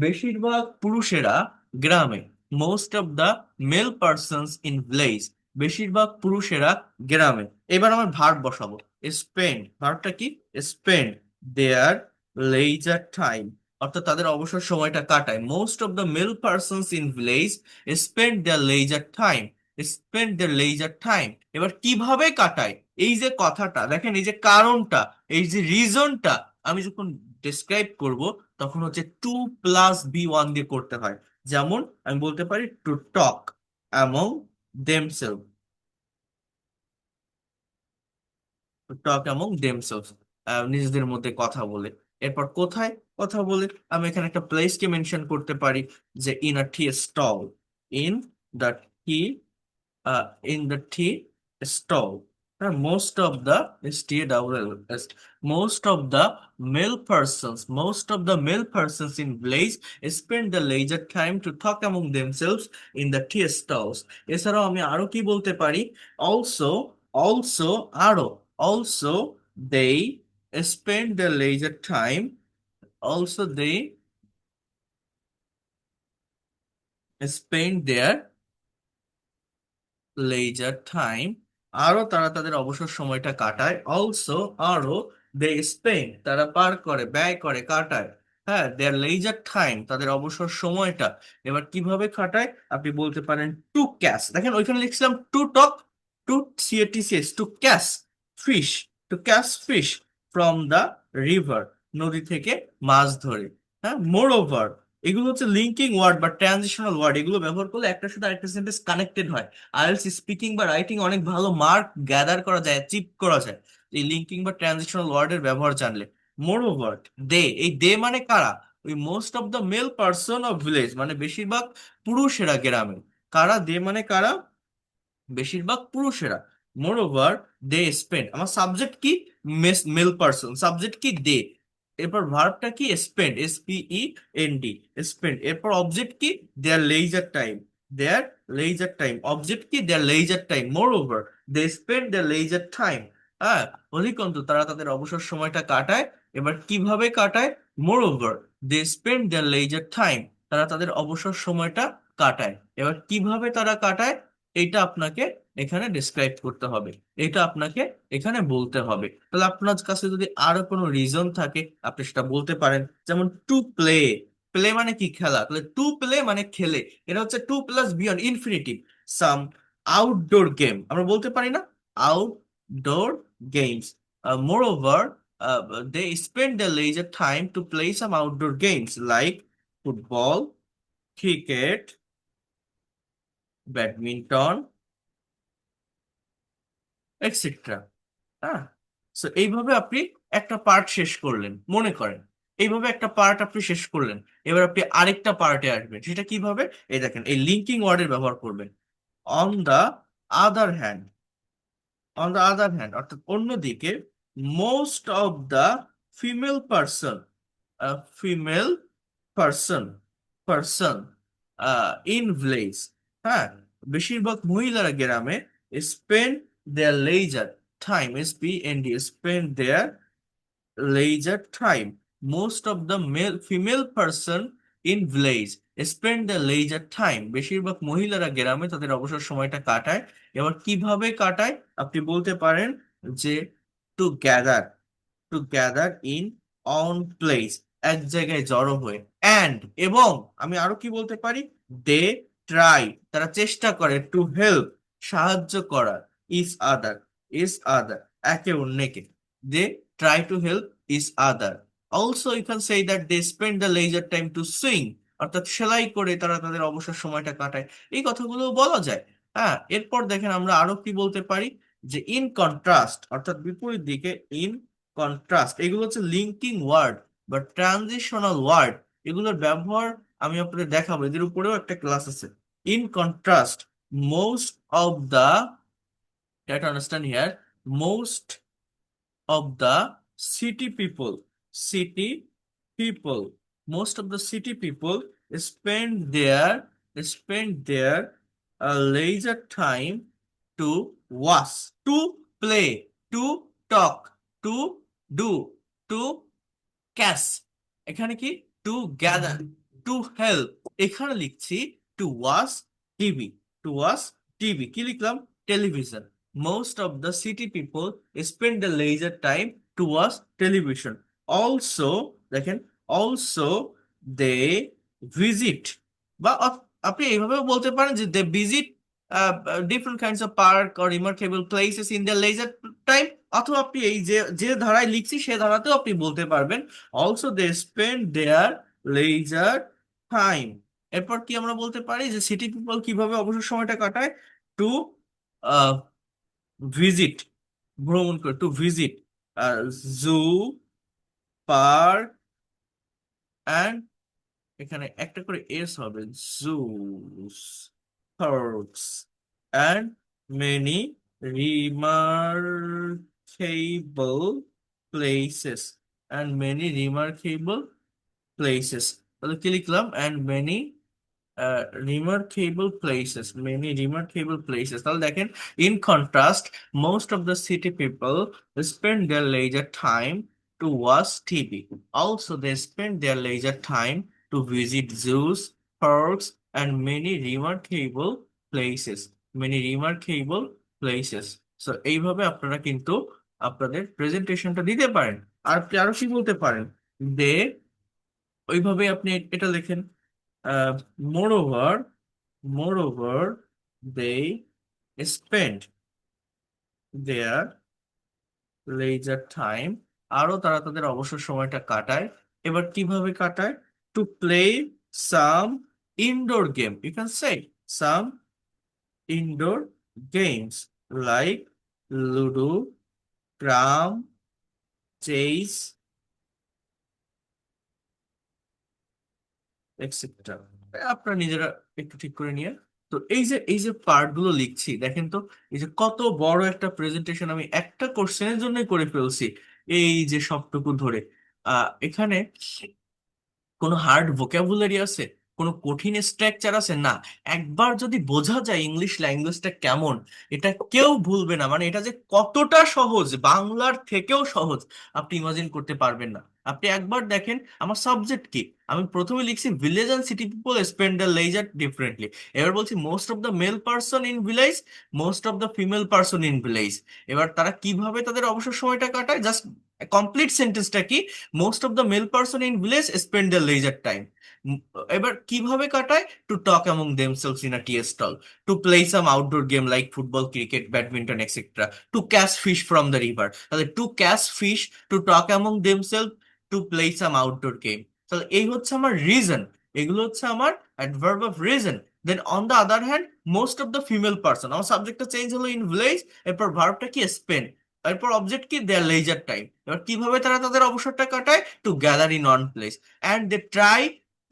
বেশিরভাগ পুরুষেরা গ্রামে, most of the male persons in village, বেশিরভাগ পুরুষেরা গ্রামে। এবার আমার ভার্ব বসাবো, স্পেন্ড, ভার্বটা কি, স্পেন্ড দেয়ার লেজার টাইম, অর্থাৎ তাদের অবসর সময়টা কাটায়। Most of the male persons in village spend their leisure time spend their leisure time. এবার কিভাবে কাটায়, এই যে কথাটা দেখেন, এই যে কারণটা, এই যে রিজনটা আমি যখন ডেসক্রাইব করব তখন হচ্ছে টু প্লাস বি ওয়ান দিয়ে করতে হয়। যেমন আমি বলতে পারি টু টক অ্যামং দেমসেলস, টক অ্যামং দেমসেলস, নিজেদের মধ্যে কথা বলে। এরপর কোথায় কথা বলে, আমি এখানে একটা প্লেসকে মেনশন করতে পারি যে in a tea stall, in the tea in the tea stall. Most of the most of the male persons in village spend the leisure time to talk among themselves in the tea stalls. এছাড়াও আমি আরো কি বলতে পারি, also also they spend their leisure time, also they spend their leisure time, আরো তারা তাদের অবসর সময়টা কাটায়। অলসো আরো দে স্পেন্ড, তারা পার করে, ব্যয় করে, কাটায়, হ্যাঁ, দেয়ার লেজার টাইম, তাদের অবসর সময়টা। এবার কিভাবে কাটায় আপনি বলতে পারেন টু ক্যাচ, দেখেন ওইখানে লিখছিলাম to talk, to C A T C S, to catch fish, to catch fish from the river, নদী থেকে মাছ ধরে। হ্যাঁ, মোর ওভার, এগুলো হচ্ছে লিঙ্কিং ওয়ার্ড বা ট্রানজিশনাল ওয়ার্ড, এগুলো ব্যবহার করলে একটার সাথে আরেকটা সেন্টেন্স কানেক্টেড হয়। আইএলস স্পিকিং বা রাইটিং অনেক ভালো মার্ক গ্যাদার করা যায়, অ্যাচিভ করা যায় এই লিঙ্কিং বা ট্রানজিশনাল ওয়ার্ডের ব্যবহার জানলে। মোর ওভার দে, এই দে মানে কারা, ওই most of the male person of village, মানে বেশিরভাগ পুরুষেরা গ্রামে। কারা, দে মানে কারা, বেশিরভাগ পুরুষেরা। মোর ওভার দে স্পেন্ড, আমার সাবজেক্ট কি, মেল পার্সন, সাবজেক্ট কি দে, এরপর ভার্বটা কি স্পেন্ড, SPEND, স্পেন্ড, এরপর অবজেক্ট কি their leisure time, their leisure time, object কি their leisure time. More over they spend their leisure time, হ্যাঁ, অধিকন্তু তারা তাদের অবসর সময়টা কাটায়। এবার কিভাবে কাটায়, মোর over they spend their leisure time, তারা তাদের অবসর সময়টা কাটায়। এবার কিভাবে তারা কাটায় এটা আপনাকে এখানে ডিসক্রাইব করতে হবে, এটা আপনাকে এখানে বলতে হবে। তাহলে আপনার কাছে যদি আরো কোনো রিজন থাকে আপনি সেটা বলতে পারেন, যেমন টু প্লে, প্লে মানে কি, খেলা, তাহলে টু প্লে মানে খেলে, এটা হচ্ছে to plus beyond infinitive. Some outdoor game, আমরা বলতে পারি না outdoor games. More over they spend the leisure time to play some outdoor games like football, cricket, badminton, etcetera. হ্যাঁ, সো এইভাবে আপনি একটা পার্ট শেষ করলেন, মনে করেন এইভাবে একটা পার্ট আপনি শেষ করলেন। এবার আপনি আরেকটা পার্টে আসবেন, সেটা কিভাবে, এই দেখেন এই লিঙ্কিং ওয়ার্ডের ব্যবহার করবেন। On the other hand, on the other hand অর্থাৎ অন্যদিকে, most of the female person, female person, person in village, হ্যাঁ, বেশিরভাগ মহিলারা গ্রামে spend their leisure time, SPEND, spend their leisure time. Most of the male female person in village spend their leisure time. বেশিরভাগ মহিলারা গ্রামে তাদের অবসর সময়টা কাটায়। এবার কিভাবে কাটায় আপনি বলতে পারেন যে two gather, two gather in on place, এক জায়গায় জড়ো হয়ে, অ্যান্ড এবং আমি আরো কি বলতে পারি, দে ট্রাই, তারা চেষ্টা করে, টু হেল্প, সাহায্য করা, ইজ আদার, একে অন্যকে, they try to help each other. Also you can say that they spend the leisure time to sewing, অর্থাৎ সেলাই করে তারা তাদের অবসর সময়টা কাটায়। এই কথাগুলো বলা যায়। হ্যাঁ, এরপর দেখেন আমরা আরো কি বলতে পারি, যে ইন কন্ট্রাস্ট অর্থাৎ বিপরীত দিকে, ইন কন্ট্রাস্ট, এগুলো হচ্ছে লিঙ্কিং ওয়ার্ড বা ট্রানজিশনাল ওয়ার্ড, এগুলোর ব্যবহার আমি আপনাদের দেখাবো, এদের উপরেও একটা ক্লাস আছে। In contrast, most of the, try to understand here, most of the city people, city people, most of the city people spend their leisure time to watch, to play, to talk, to do, to cash, এখানে কি টু গ্যাদার, টু হেল্প, এখানে লিখছি to watch TV, to watch TV, কি লিখলাম, television. Most of the city people spend the leisure time to watch television. Also দেখেন, অলসো দে ভিজিট, বা আপনি এইভাবেও বলতে পারেন যে they visit different kinds of park or remarkable places in their leisure time, অথবা আপনি এই যে যে ধারায় লিখছি সে ধারাতেও আপনি বলতে পারবেন also they spend their leisure time. এরপর কি আমরা বলতে পারি যে সিটি পিপল কিভাবে অবসর সময়টা কাটায়? টু ভিজিট, ভ্রমণ করে, to visit zoo, park and, এখানে একটা করে এস হবে, zoos, parks and many remarkable places, and many remarkable places. তাহলে কি লিখলাম? And many remarkable places. তাহলে দেখেন, in contrast, most of the city people spend their leisure time to watch TV. Also, they spend their leisure time to visit zoos, parks, and many remarkable places. So, এইভাবে আপনারা কিন্তু আপনাদের প্রেজেন্টেশনটা দিতে পারেন। আর আপনি আরো কি বলতে পারেন? দে, ওইভাবে আপনি এটা লেখেন। Moreover, they spend their leisure time, আরো তারা তাদের অবসর সময়টা কাটায়। এবার কিভাবে কাটায়? To play some indoor game. You can say some indoor games like Ludo, Cram, chess, etcetera. আপনারা নিজেরা একটু ঠিক করে নিয়ে, তো এই যে পার্ট গুলো লিখছি, দেখেন তো এই যে কত বড় একটা প্রেজেন্টেশন আমি একটা কোশ্চেনের জন্যই করে ফেলছি, এই যে সবটুকু ধরে। এখানে কোনো হার্ড ভোকাবুলারি আছে, কোনো কঠিন স্ট্রাকচার আছে না। একবার যদি বোঝা যায় ইংলিশ ল্যাঙ্গুয়েজটা কেমন, এটা কেউ ভুলবে না। মানে এটা যে কতটা সহজ, বাংলার থেকেও সহজ, আপনি ইমাজিন করতে পারবেন না। আপনি একবার দেখেন আমার সাবজেক্ট কি। আমি প্রথমে লিখছি village and city people spend the leisure differently. এবার বলছি most of the male person in village, most of the female person in village. এবার তারা কিভাবে তাদের অবসর সময়টা কাটায়, জাস্ট কমপ্লিট সেন্টেন্সটা কি? Most of the male person in village spend the leisure time. এবার কিভাবে কাটায়? To talk among themselves in a tea stall, to play some outdoor game like football, cricket, badminton etcetera, to catch fish from the river. তাহলে to catch fish, to talk among themselves, to play some outdoor game. তাহলে এই হচ্ছে আমার রিজন, এগুলো হচ্ছে আমার adverb of reason. Then on the other hand, most of the female person, আমার সাবজেক্টটা চেঞ্জ হলো ইন ভিলেজ, এরপর ভার্বটা কি? স্পেন্ড, এরপর অবজেক্ট কি? Their leisure time. এবার কিভাবে তারা তাদের অবসরটা কাটায়? To gather in one place and they try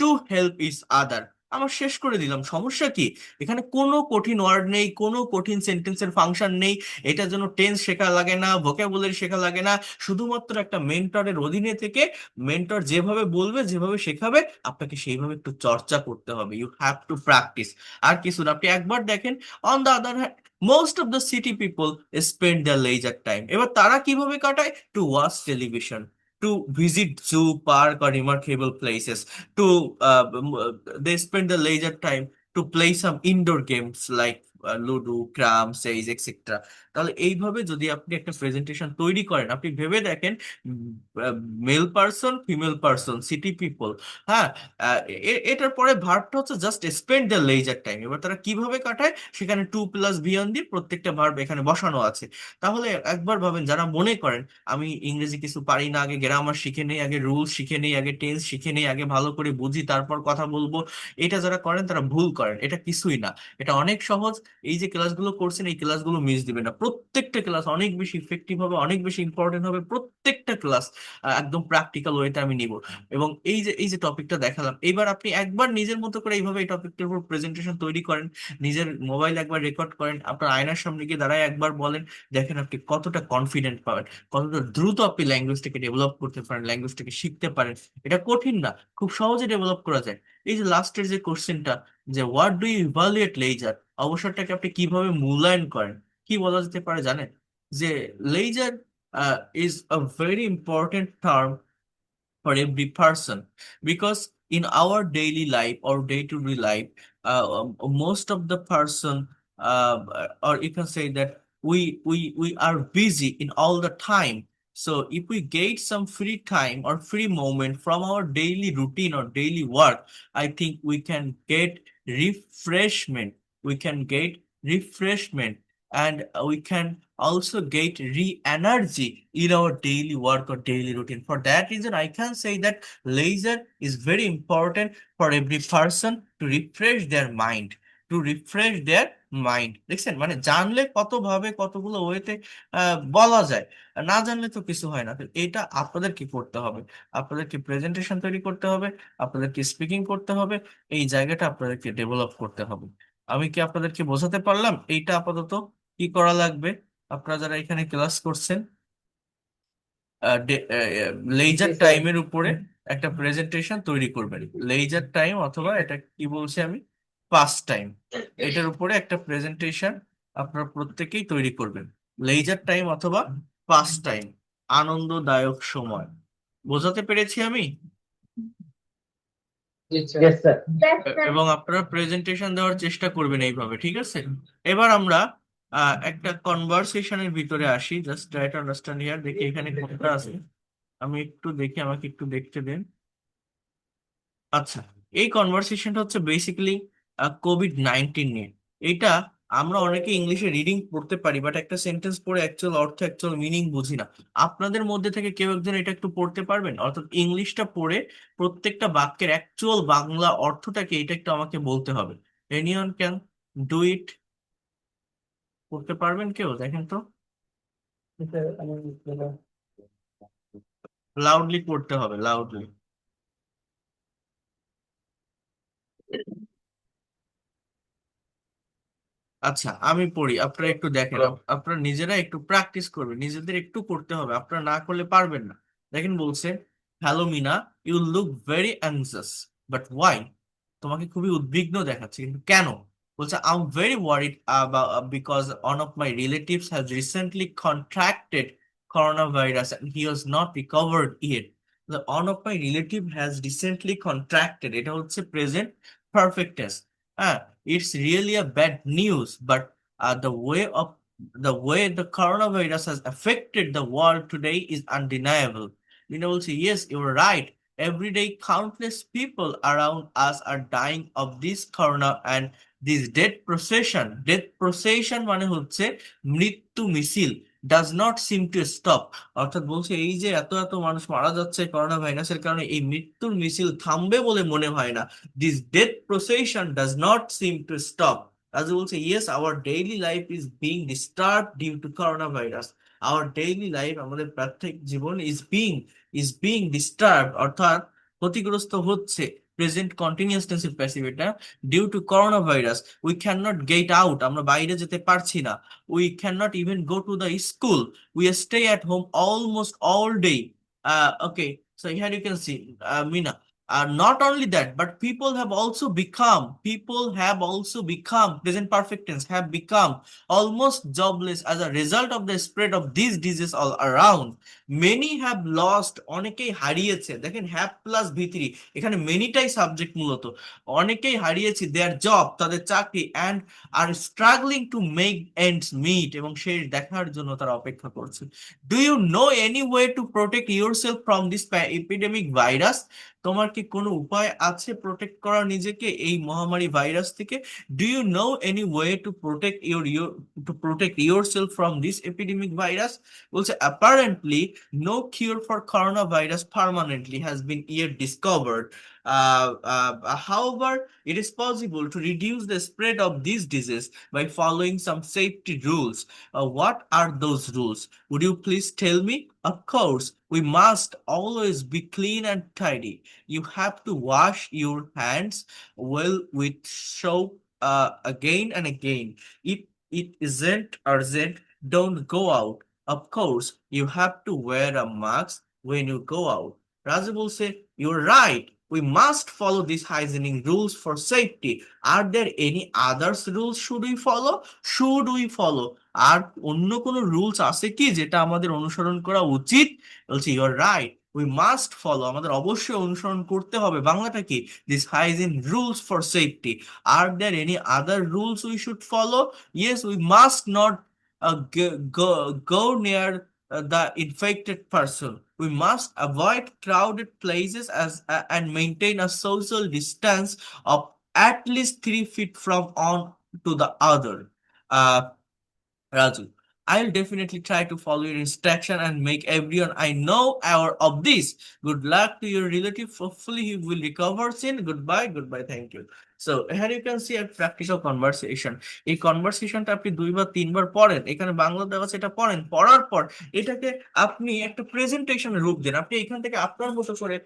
to help each other. আমার শেষ করে দিলাম, সমস্যা কি? এখানে কোনো কঠিন ওয়ার্ড নেই, কোনো কঠিন সেন্টেন্সের ফাংশন নেই, এটার জন্য টেন্স শেখা লাগে না, ভোকাবুলারি শেখা লাগে না। শুধুমাত্র একটা মেন্টরের অধীনে থেকে মেন্টর যেভাবে বলবে, যেভাবে শেখাবে, আপনাকে সেইভাবে একটু চর্চা করতে হবে। You have to practise. আর কিছু না, আপনি একবার দেখেন। On the other hand, most of the city people spend the leisure time. এবার তারা কিভাবে কাটায়? To watch television, to visit zoo, park, or remarkable places, to they spend the leisure time to play some indoor games like ludo, carrom, chess etcetera. তাহলে এইভাবে যদি আপনি একটা প্রেজেন্টেশন তৈরি করেন, আপনি ভেবে দেখেন mail person, female person, city people, হ্যাঁ, এটার পরে ভার্বটা হচ্ছে just spend the leisure time. এবার তারা কিভাবে কাটায়, সেখানে টু প্লাস ভিয়ন দিয়ে প্রত্যেকটা ভার্ব এখানে বসানো আছে। তাহলে একবার ভাবেন, যারা মনে করেন আমি ইংরেজি কিছু পারি না, আগে গ্রামার শিখে নেই, আগে রুলস শিখে নেই, আগে টেন্স শিখে নেই, আগে ভালো করে বুঝি তারপর কথা বলবো, এটা যারা করেন তারা ভুল করেন। এটা কিছুই না, এটা অনেক সহজ। এই যে ক্লাসগুলো করছেন, এই ক্লাসগুলো মিস দিবেন না। প্রত্যেকটা ক্লাস অনেক বেশি ইফেক্টিভ হবে, অনেক বেশি ইম্পর্টেন্ট হবে। প্রত্যেকটা ক্লাস একদম প্র্যাকটিক্যাল ওয়েতে আমি নিব। এবং এই যে টপিকটা দেখালাম, এবার আপনি একবার নিজের মতো করে এইভাবে এই টপিকটার উপর প্রেজেন্টেশন তৈরি করেন, নিজের মোবাইল একবার রেকর্ড করেন, আপনার আয়নার সামনে গিয়ে দাঁড়ায় একবার বলেন, দেখেন আপনি কতটা কনফিডেন্ট পাবেন, কতটা দ্রুত আপনি ল্যাঙ্গুয়েজটাকে ডেভেলপ করতে পারেন, ল্যাঙ্গুয়েজটাকে শিখতে পারেন। এটা কঠিন না, খুব সহজে ডেভেলপ করা যায়। এই যে লাস্টের যে কোশ্চেনটা, যে what do you evaluate leisure, অবসরটাকে আপনি কিভাবে মূল্যায়ন করেন, কি বলা যেতে পারে জানেন? যে leisure is a very important term for every person, because in our daily life or day-to-day life, most of the person, or you can say that we are busy in all the time. So if we get some free time or free moment from our daily routine or daily work, I think we can get refreshment, we can get refreshment, and we can also get re-energy in our daily work or daily routine. For that reason, I can say that leisure is very important for every person to refresh their mind. দেখছেন, মানে জানলে কত ভাবে কতগুলো ওয়েতে বলা যায়, আর না জানলে তো কিছু হয় না। তো এটা আপনাদেরকে করতে হবে, আপনাদেরকে প্রেজেন্টেশন তৈরি করতে হবে, আপনাদেরকে স্পিকিং করতে হবে, এই জায়গাটা আপনাদেরকে ডেভেলপ করতে হবে। আমি কি আপনাদেরকে বোঝাতে পারলাম? এইটা আপাতত কি করা লাগবে, আপনারা যারা এখানে ক্লাস করছেন, লেইজার টাইমের উপরে একটা প্রেজেন্টেশন তৈরি করবেন। লেইজার টাইম অথবা এটা কি বলছি আমি, পাস টাইম, এটার উপরে একটা প্রেজেন্টেশন আপনারা প্রত্যেকেই তৈরি করবেন। লেইজার টাইম অথবা পাস টাইম, আনন্দদায়ক সময়। বোঝাতে পেরেছি আমি? Yes, sir. এবং আপনারা প্রেজেন্টেশন দেওয়ার চেষ্টা করবেন এইভাবে, ঠিক আছে? এবার আমরা একটা কনভারসেশনের ভিতরে আসি। Just try to understand here. দেখি এখানে কোনটা আছে, আমি একটু দেখি, আমাকে একটু দেখতে দেন। আচ্ছা, এই কনভারসেশনটা হচ্ছে বেসিক্যালি কোভিড-19 নিয়ে। এটা আমরা অনেকে ইংলিশে রিডিং পড়তে পারি, বাট একটা সেন্টেন্স পড়ে অ্যাকচুয়াল অর্থ, অ্যাকচুয়াল মিনিং বুঝি না। আপনাদের মধ্যে থেকে কেউ একজন এটা একটু পড়তে পারবেন? অর্থাৎ ইংলিশটা পড়ে প্রত্যেকটা বাক্যের অ্যাকচুয়াল বাংলা অর্থটাকে এটা একটু আমাকে বলতে হবে। Anyone can do it? করতে পারবেন কেউ? দেখেন তো, লাউডলি পড়তে হবে, লাউডলি। আচ্ছা, আমি পড়ি, আপনারা একটু দেখেন, আপনারা নিজেরা একটু প্র্যাকটিস করবেন, নিজেদের একটু করতে হবে, আপনারা না করলে পারবেন না। দেখেন বলছে, hello Mina, you look very anxious, but why? তোমাকে খুবই উদ্বিগ্ন দেখাচ্ছে, কিন্তু কেন? বলছে, I am very worried because one of my relatives has recently contracted coronavirus and he has not recovered yet. One of my relative has recently contracted, এটা হচ্ছে প্রেজেন্ট পারফেক্ট টেন্স। হ্যাঁ, it's really a bad news, but the way the coronavirus has affected the world today is undeniable. You know, also, yes, you're right. Every day, countless people around us are dying of this corona, and this death procession মানে হচ্ছে মৃত্যু মিছিল, does not seem to stop. অর্থাৎ বলছে, এই যে এত এত মানুষ মারা যাচ্ছে করোনা ভাইরাসের কারণে, এই মৃত্যুর মিছিল থামবে বলে মনে হয় না। This death procession does not seem to stop. As বলছে, yes, our daily life is being disturbed due to coronavirus. Our daily life, আমাদের প্রত্যেক জীবন is being disturbed, অর্থাৎ ক্ষতিগ্রস্ত হচ্ছে। প্রেজেন্ট কন্টিনিউয়াস টেন্সের প্যাসিভ এটা। Due to corona virus we can not get out, আমরা বাইরে যেতে পারছি না। We can not even go to the school, we stay at home almost all day. Okay, so here you can see, Mina. Not only that, but people have also become present perfect tense, have become almost jobless as a result of the spread of these diseases all around. Many have lost, অনেকেই হারিয়েছে। দেখেন, হ্যাভ প্লাস ভিতরি, এখানে মেনিটাই সাবজেক্ট মূলত। অনেকেই হারিয়েছে দেয়ার জব, তাদের চাকরি, and are struggling to make ends meet, এবং সেই দেখার জন্য তারা অপেক্ষা করছে। Do you know any way to protect yourself from this epidemic virus? তোমার কি কোনো উপায় আছে প্রোটেক্ট করার নিজেকে এই মহামারী ভাইরাস থেকে? Do you know any way to protect yourself from this epidemic virus? বলছে, apparently no cure for coronavirus permanently has been yet discovered. However, it is possible to reduce the spread of this disease by following some safety rules. What are those rules? Would you please tell me? Of course, we must always be clean and tidy. You have to wash your hands well with soap again and again. If it isn't urgent, don't go out. Of course, you have to wear a mask when you go out. Raja will say, you're right. We must follow these hygienic rules for safety. Are there any other rules should we follow? আর অন্য কোনো রুলস আছে কি যেটা আমাদের অনুসরণ করা উচিত? বলছি, you're right. We must follow. আমাদের অবশ্যই অনুসরণ করতে হবে। বাংলাটা কি? These hygiene rules for safety. Are there any other rules we should follow? Yes, we must not go near the infected person. We must avoid crowded places and maintain a social distance of at least 3 feet from one to the other. Raju, I'll definitely try to follow your instruction and make everyone I know aware of this. Good luck to your relative. Hopefully, he will recover soon. Goodbye, goodbye. Thank you. So here you can see a practical conversation. এই কনভারসেশনটা আপনি 2 বা 3 বার পড়েন, এখানে বাংলা দেওয়া আছে, এটা পড়েন, পড়ার পর এটাকে আপনি একটা প্রেজেন্টেশনের রূপ দেন। আপনি এখান থেকে আপনার মতো করে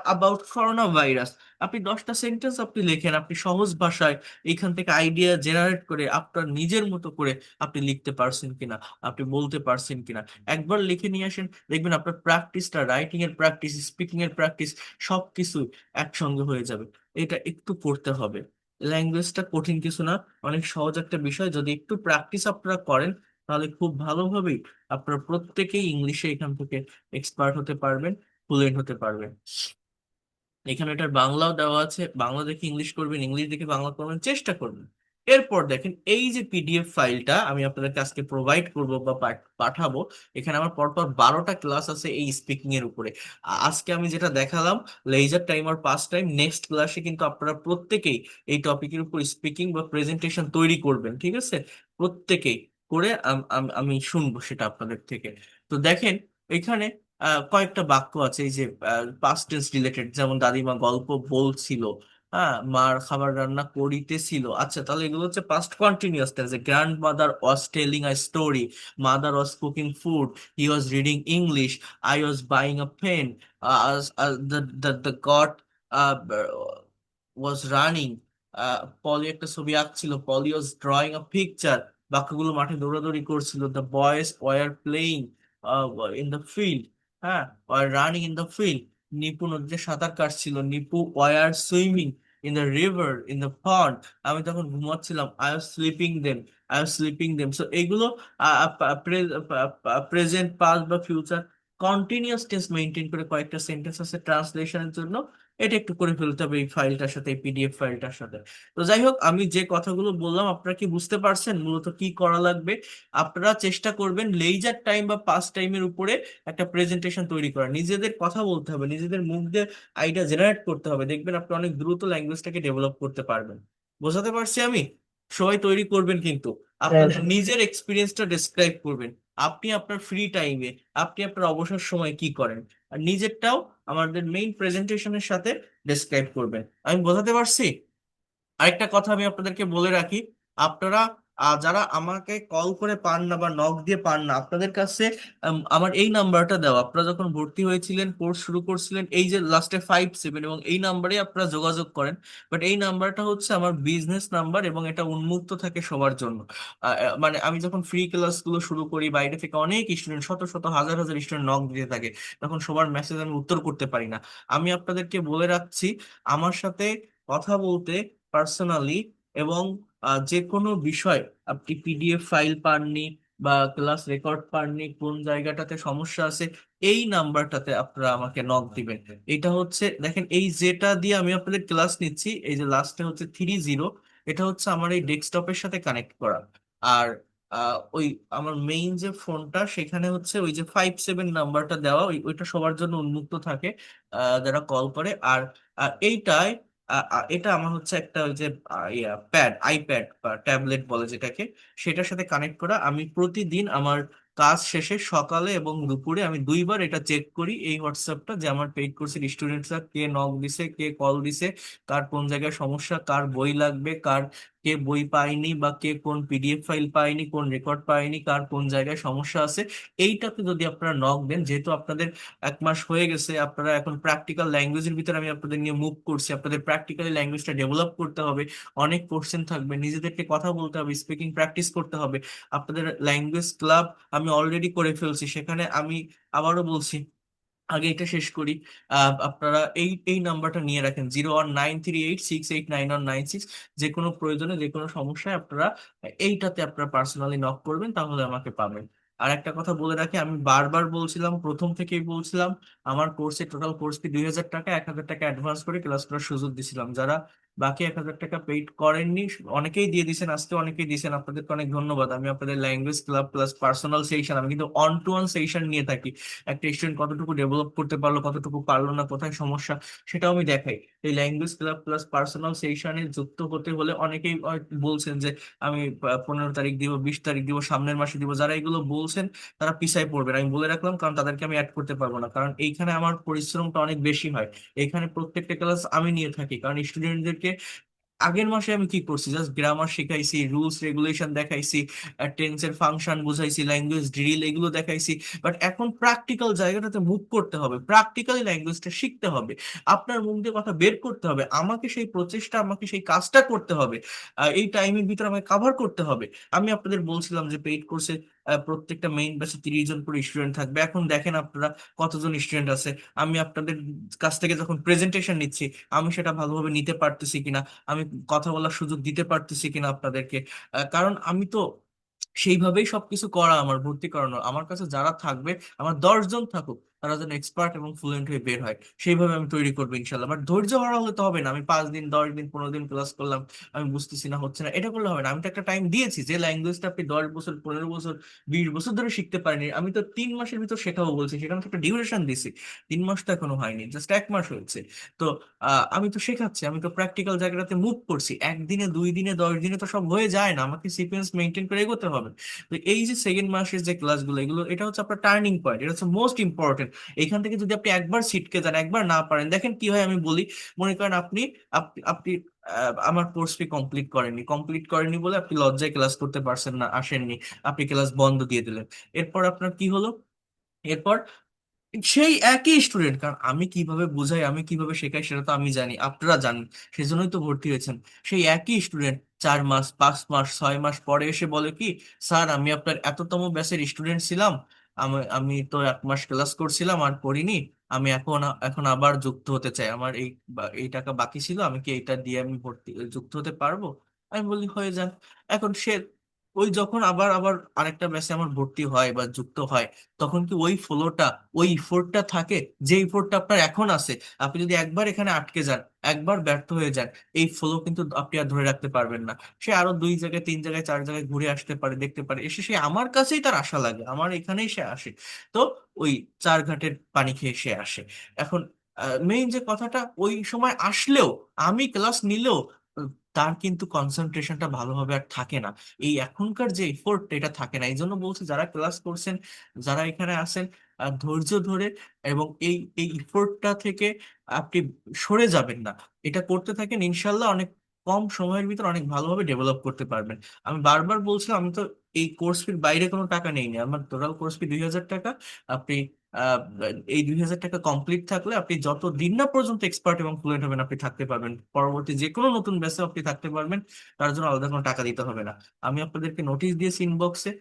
অ্যাবাউট করোনা ভাইরাস আপনি 10টা সেন্টেন্স আপনি লেখেন, আপনি সহজ ভাষায় এখান থেকে আইডিয়া জেনারেট করে আপনার নিজের মতো করে আপনি লিখতে পারছেন কিনা, আপনি বলতে পারছেন কিনা। একবার লিখে নিয়ে আসেন, দেখবেন আপনার প্র্যাকটিসটা, রাইটিং এর প্র্যাকটিস, স্পিকিং এর প্র্যাকটিস সবকিছু একসঙ্গে হয়ে যাবে। এটা একটু করতে হবে। ল্যাঙ্গুয়েজটা কঠিন কিছু না, অনেক সহজ একটা বিষয়। যদি একটু প্র্যাকটিস আপনারা করেন তাহলে খুব ভালোভাবেই আপনারা প্রত্যেকেই ইংলিশে এখান থেকে এক্সপার্ট হতে পারবেন, ফ্লুয়েন্ট হতে পারবেন। এখানে এটার বাংলাও দেওয়া আছে, বাংলা দেখে ইংলিশ করবেন, ইংলিশ দেখে বাংলা করবেন, চেষ্টা করবেন। এরপর দেখেন এই যে পিডিএফ ফাইলটা আমি আপনাদেরকে আজকে প্রোভাইড করব বা পাঠাবো, এখানে আমার পরপর 12টা ক্লাস আছে এই স্পিকিং এর উপরে। আজকে আমি যেটা দেখালাম লেজার টাইম আর পাস টাইম, নেক্সট ক্লাসে কিন্তু আপনারা প্রত্যেকেই এই টপিকের উপর স্পিকিং বা প্রেজেন্টেশন তৈরি করবেন, ঠিক আছে? প্রত্যেকেই করে আমি শুনবো সেটা আপনাদের থেকে। তো দেখেন এখানে কয়েকটা বাক্য আছে এই যে পাস্ট টেন্স রিলেটেড, যেমন দাদিমা গল্প বলছিল, হ্যাঁ, মার খাবার রান্না করিতেছিল। আচ্ছা, তাহলে এগুলো হচ্ছে past continuous tense. Grandmother was telling a story, mother was cooking food, he was reading English, I was buying a pen, the god was running, Poli একটা ছবি আঁকছিল, পলি ওয়াজ ড্রয়িং আ পিকচার, বাক্যগুলো মাঠে দৌড়াদৌড়ি করছিল, the boys were playing in the field, হ্যাঁ, were running in the field, Nipu নদীতে সাঁতার কাটছিল, Nipu were swimming in the river in the pond, আমি তখন ঘুমাচ্ছিলাম, I was sleeping them, I was sleeping them. So এগুলো প্রেজেন্ট, পাস্ট বা ফিউচার কন্টিনিউয়াস টেন্স মেনটেন করে কয়েকটা সেন্টেন্স আছে ট্রান্সলেশনের জন্য। এটা একটু করে ফেলতে হবে এই ফাইলটার সাথে, এই পিডিএফ ফাইলটার সাথে। তো যাই হোক, আমি যে কথাগুলো বললাম আপনারা কি বুঝতে পারছেন মূলত কি করা লাগবে? আপনারা চেষ্টা করবেন লেইজার টাইম বা পাস টাইমের উপরে একটা প্রেজেন্টেশন তৈরি করা। নিজেদের কথা বলতে হবে, নিজেদের মুখ দিয়ে আইডিয়া জেনারেট করতে হবে, দেখবেন আপনি অনেক দ্রুত ল্যাঙ্গুয়েজটাকে ডেভেলপ করতে পারবেন। বোঝাতে পারছি আমি? সবাই তৈরি করবেন কিন্তু আপনার নিজের এক্সপিরিয়েন্সটা ডেসক্রাইব করবেন। আপনি আপনার ফ্রি টাইমে, আপনি আপনার অবসর সময় কি করেন, আর নিজেরটাও আমাদের মেইন প্রেজেন্টেশনের সাথে ডেসক্রাইব করবেন। আমি বোঝাতে পারছি? আরেকটা কথা আমি আপনাদেরকে বলে রাখি, আপনারা যারা আমাকে কল করে পান না বা নক দিয়ে পান না, আপনাদের কাছে আমার এই নাম্বারটা দেওয়া। আপনারা যখন ভর্তি হয়েছিলেন, কোর্স শুরু করছিলেন, এই যে লাস্টে 57 এবং এই নাম্বারে আপনারা যোগাযোগ করেন। বাট এই নাম্বারটা হচ্ছে আমার বিজনেস নাম্বার এবং এটা উন্মুক্ত থাকে সবার জন্য। মানে আমি যখন ফ্রি ক্লাসগুলো শুরু করি, বাইরে থেকে অনেক স্টুডেন্ট, শত শত হাজার হাজার স্টুডেন্ট নক দিতে থাকে, তখন সবার মেসেজ আমি উত্তর করতে পারি না। আমি আপনাদেরকে বলে রাখছি, আমার সাথে কথা বলতে পার্সোনালি এবং যে কোনো বিষয়, আপনি পিডিএফ ফাইল পাননি বা ক্লাস রেকর্ড পাননি, কোন জায়গাটাতে সমস্যা আছে, এই নাম্বারটাতে আপনারা আমাকে নক দিবেন। এটা হচ্ছে দেখেন, এই যেটা দিয়ে আমি আপনাদের ক্লাস নিচ্ছি, এই যে লাস্টে হচ্ছে 30, এটা হচ্ছে আমার এই ডেস্কটপের সাথে কানেক্ট করা। আর ওই আমার মেইন যে ফোনটা, সেখানে হচ্ছে ওই যে 57 নাম্বারটা দেওয়া, ওইটা সবার জন্য উন্মুক্ত থাকে যারা কল করে। আর এইটায় এটা আমার হচ্ছে একটা ওই যে প্যাড, আইপ্যাড বা ট্যাবলেট বলে যেটাকে, সেটার সাথে কানেক্ট করা। আমি প্রতিদিন আমার কাজ শেষে সকালে এবং দুপুরে আমি 2বার এটা চেক করি, এই হোয়াটসঅ্যাপটা, যে আমার পেইড কোর্সের স্টুডেন্টসরা কে নক দিছে, কে কল দিছে, কার কোন জায়গায় সমস্যা, কার বই লাগবে, কার কে বই পায়নি বা কে কোন পিডিএফ ফাইল পায়নি, কোন রেকর্ড পায়নি, কার কোন জায়গায় সমস্যা আছে। এইটাতে যদি আপনারা নক দেন, যেহেতু আপনাদের 1 মাস হয়ে গেছে, আপনারা এখন প্র্যাকটিক্যাল ল্যাঙ্গুয়েজের ভিতরে আমি আপনাদের নিয়ে মুভ করছি, আপনাদের প্র্যাকটিক্যালি ল্যাঙ্গুয়েজটা ডেভেলপ করতে হবে, অনেক কোশ্চেন থাকবে, নিজেদেরকে কথা বলতে হবে, স্পিকিং প্র্যাকটিস করতে হবে। আপনাদের ল্যাঙ্গুয়েজ ক্লাব আমি অলরেডি করে ফেলছি, সেখানে আমি আবারও বলছি, আগে এটা শেষ করি। আপনারা এই নাম্বারটা নিয়ে রাখেন, 01938689196। যে কোনো প্রয়োজনে, যে কোনো সমস্যায় আপনারা এইটাতে আপনারা পার্সোনালি নক করবেন, তাহলে আমাকে পাবেন। আর একটা কথা বলে রাখি, আমি বারবার বলছিলাম, প্রথম থেকেই বলছিলাম, আমার কোর্সে টোটাল কোর্স ফি 2000 টাকা, 1000 টাকা অ্যাডভান্স করে ক্লাস করার সুযোগ দিছিলাম। যারা বাকি 1,000 টাকা পেইড করেননি, অনেকেই দিয়ে দিয়েছেন, আজকে অনেকেই দিয়েছেন, আপনাদেরকে অনেক ধন্যবাদ। আমি আপনাদের language club plus personal session, আমি কিন্তু অন টু ওয়ান সেশন নিয়ে থাকি। একটা স্টুডেন্ট কতটুকু ডেভেলপ করতে পারলো, কতটুকু পারলো না, কোথায় সমস্যা, সেটাও আমি দেখাই। এই ল্যাঙ্গুয়েজ ক্লাব প্লাস পার্সোনাল সেশনে যুক্ত হতে হলে অনেকেই বলছেন যে আমি 15 তারিখ দিব, 20 তারিখ দিব, সামনের মাসে দিব। যারা এগুলো বলছেন তারা পিছায় পড়বেন, আমি বলে রাখলাম, কারণ তাদেরকে আমি অ্যাড করতে পারবো না, কারণ এইখানে আমার পরিশ্রমটা অনেক বেশি হয়। এখানে প্রত্যেকটা ক্লাস আমি নিয়ে থাকি, কারণ স্টুডেন্টদেরকে আগের মাসে আমি কি করছি, জাস্ট গ্রামার শিখাইছি, রুলস রেগুলেশন দেখাইছি, টেন্সের ফাংশন বুঝাইছি, ল্যাঙ্গুয়েজ ড্রিল এগুলো দেখাইছি। বাট এখন প্র্যাকটিক্যাল জায়গাটাতে মুভ করতে হবে, প্র্যাকটিক্যালি ল্যাঙ্গুয়েজটা শিখতে হবে, আপনার মুখ দিয়ে কথা বের করতে হবে, আমাকে সেই প্রচেষ্টা, আমাকে সেই কাজটা করতে হবে, এই টাইমের ভিতরে আমাকে কাভার করতে হবে। আমি আপনাদের বলছিলাম যে পেইড কোর্সে প্রত্যেকটা মেইন ব্যাচে 30 জন করে স্টুডেন্ট থাকবে। এখন দেখেন আপনারা কতজন স্টুডেন্ট আছে। আমি আপনাদের কাছ থেকে যখন প্রেজেন্টেশন নিচ্ছি, আমি সেটা ভালোভাবে নিতে পারতেছি কিনা, আমি কথা বলার সুযোগ দিতে পারতেছি কিনা আপনাদেরকে, কারণ আমি তো সেইভাবেই সবকিছু করা, আমার ভর্তি করানো। আমার কাছে যারা থাকবে, আমার 10 জন থাকুক, তারা যেন এক্সপার্ট এবং ফ্লুয়েন্ট হয়ে বের হয়, সেইভাবে আমি তৈরি করবো ইনশাল্লাহ। বাট ধৈর্য হারা হলে তো হবে না। আমি 5 দিন, 10 দিন, 15 দিন ক্লাস করলাম, আমি বুঝতেছি না, হচ্ছে না, এটা করলে হবে না। আমি তো একটা টাইম দিয়েছি, যে ল্যাঙ্গুয়েজটা আপনি 10 বছর, 15 বছর, 20 বছর ধরে শিখতে পারেনি, আমি তো 3 মাসের ভিতর শেখাবো বলছি, সেখানে তো একটা ডিউরেশন দিছি। 3 মাস তো এখনো হয়নি, জাস্ট 1 মাস হয়েছে। তো আমি তো শেখাচ্ছি, আমি তো প্র্যাকটিক্যাল জায়গাটাতে মুভ করছি। একদিনে, 2 দিনে, 10 দিনে তো সব হয়ে যায় না, আমাকে সিকোয়েন্স মেনটেন করে এগোতে হবে। তো এই যে সেকেন্ড মাসের যে ক্লাসগুলো, এগুলো এটা হচ্ছে আপনার টার্নিং পয়েন্ট, এটা হচ্ছে মোস্ট ইম্পর্টেন্ট। এখান থেকে যদি আপনি একবার ছিটকে যান, একবার না পারেন, দেখেন কি হয় আমি বলি। মনে করেন আপনি আপনি আপনি আমার কোর্স ফি কমপ্লিট করেননি বলে আপনি লজ্জায় ক্লাস করতে পারছেন না, আসেননি, আপনি ক্লাস বন্ধ দিয়ে দিলেন। এরপর আপনার কি হলো? এরপর সেই একই স্টুডেন্ট, কারণ আমি কিভাবে বুঝাই, আমি কিভাবে শেখাই সেটা তো আমি জানি, আপনারা জানেন, সেজন্যই তো ভর্তি হয়েছেন। সেই একই স্টুডেন্ট 4 মাস, 5 মাস, 6 মাস পরে এসে বলে কি, স্যার আমি আপনার এততম ব্যাচের স্টুডেন্ট ছিলাম, আমি তো 1 মাস ক্লাস করছিলাম আর করিনি, আমি এখন এখন আবার যুক্ত হতে চাই, আমার এই টাকা বাকি ছিল, আমি কি এইটা দিয়ে আমি ভর্তি যুক্ত হতে পারবো? আমি বলি হয়ে যান। এখন সে ওই যখন আবার আবার আরেকটা ব্যাচে আমার ভর্তি হয় বা যুক্ত হয়, তখন কি ওই ফ্লোটা, ওই ইফোর্টটা থাকে? যে ইফোর্টটা আপনার এখন আছে, আপনি যদি একবার এখানে আটকে যান, একবার ব্যর্থ হয়ে যান, এই ফ্লো কিন্তু আপনি আর ধরে রাখতে পারবেন না। সে আরো 2 জায়গায়, 3 জায়গায়, 4 জায়গায় ঘুরে আসতে পারে, দেখতে পারে, এসে সে আমার কাছেই তার আশা লাগে, আমার এখানেই সে আসে। তো ওই 4 ঘাটের পানি খেয়ে সে আসে। এখন মেইন যে কথাটা, ওই সময় আসলেও, আমি ক্লাস নিলেও, আহ, তার কিন্তু কনসেন্ট্রেশনটা ভালোভাবে আর থাকে না। এই এখনকার যে এফোর্ট, এটা থাকে না। এই জন্য বলছি, যারা ক্লাস করছেন, যারা এখানে আছেন, ধৈর্য ধরে, এবং এই এই ইফোর্টটা থেকে আপনি সরে যাবেন না, এটা করতে থাকেন, ইনশাল্লাহ অনেক কম সময়ের ভিতর অনেক ভালোভাবে ডেভেলপ করতে পারবেন। আমি বারবার বলছিলাম, আমি তো এই কোর্স ফির বাইরে কোনো টাকা নেইনি, আমার টোটাল কোর্স ফি 2,000 টাকা। আপনি আহ, এই 2,000 টাকা কমপ্লিট থাকলে আপনি যত দিন না পর্যন্ত এক্সপার্ট এবং ফ্লুয়েন্ট হবেন, আপনি থাকতে পারবেন, পরবর্তী যে কোনো নতুন ব্যাচে আপনি থাকতে পারবেন, তার জন্য আলাদা কোনো টাকা দিতে হবে না। আমি আপনাদেরকে নোটিশ দিয়েছি ইনবক্সে,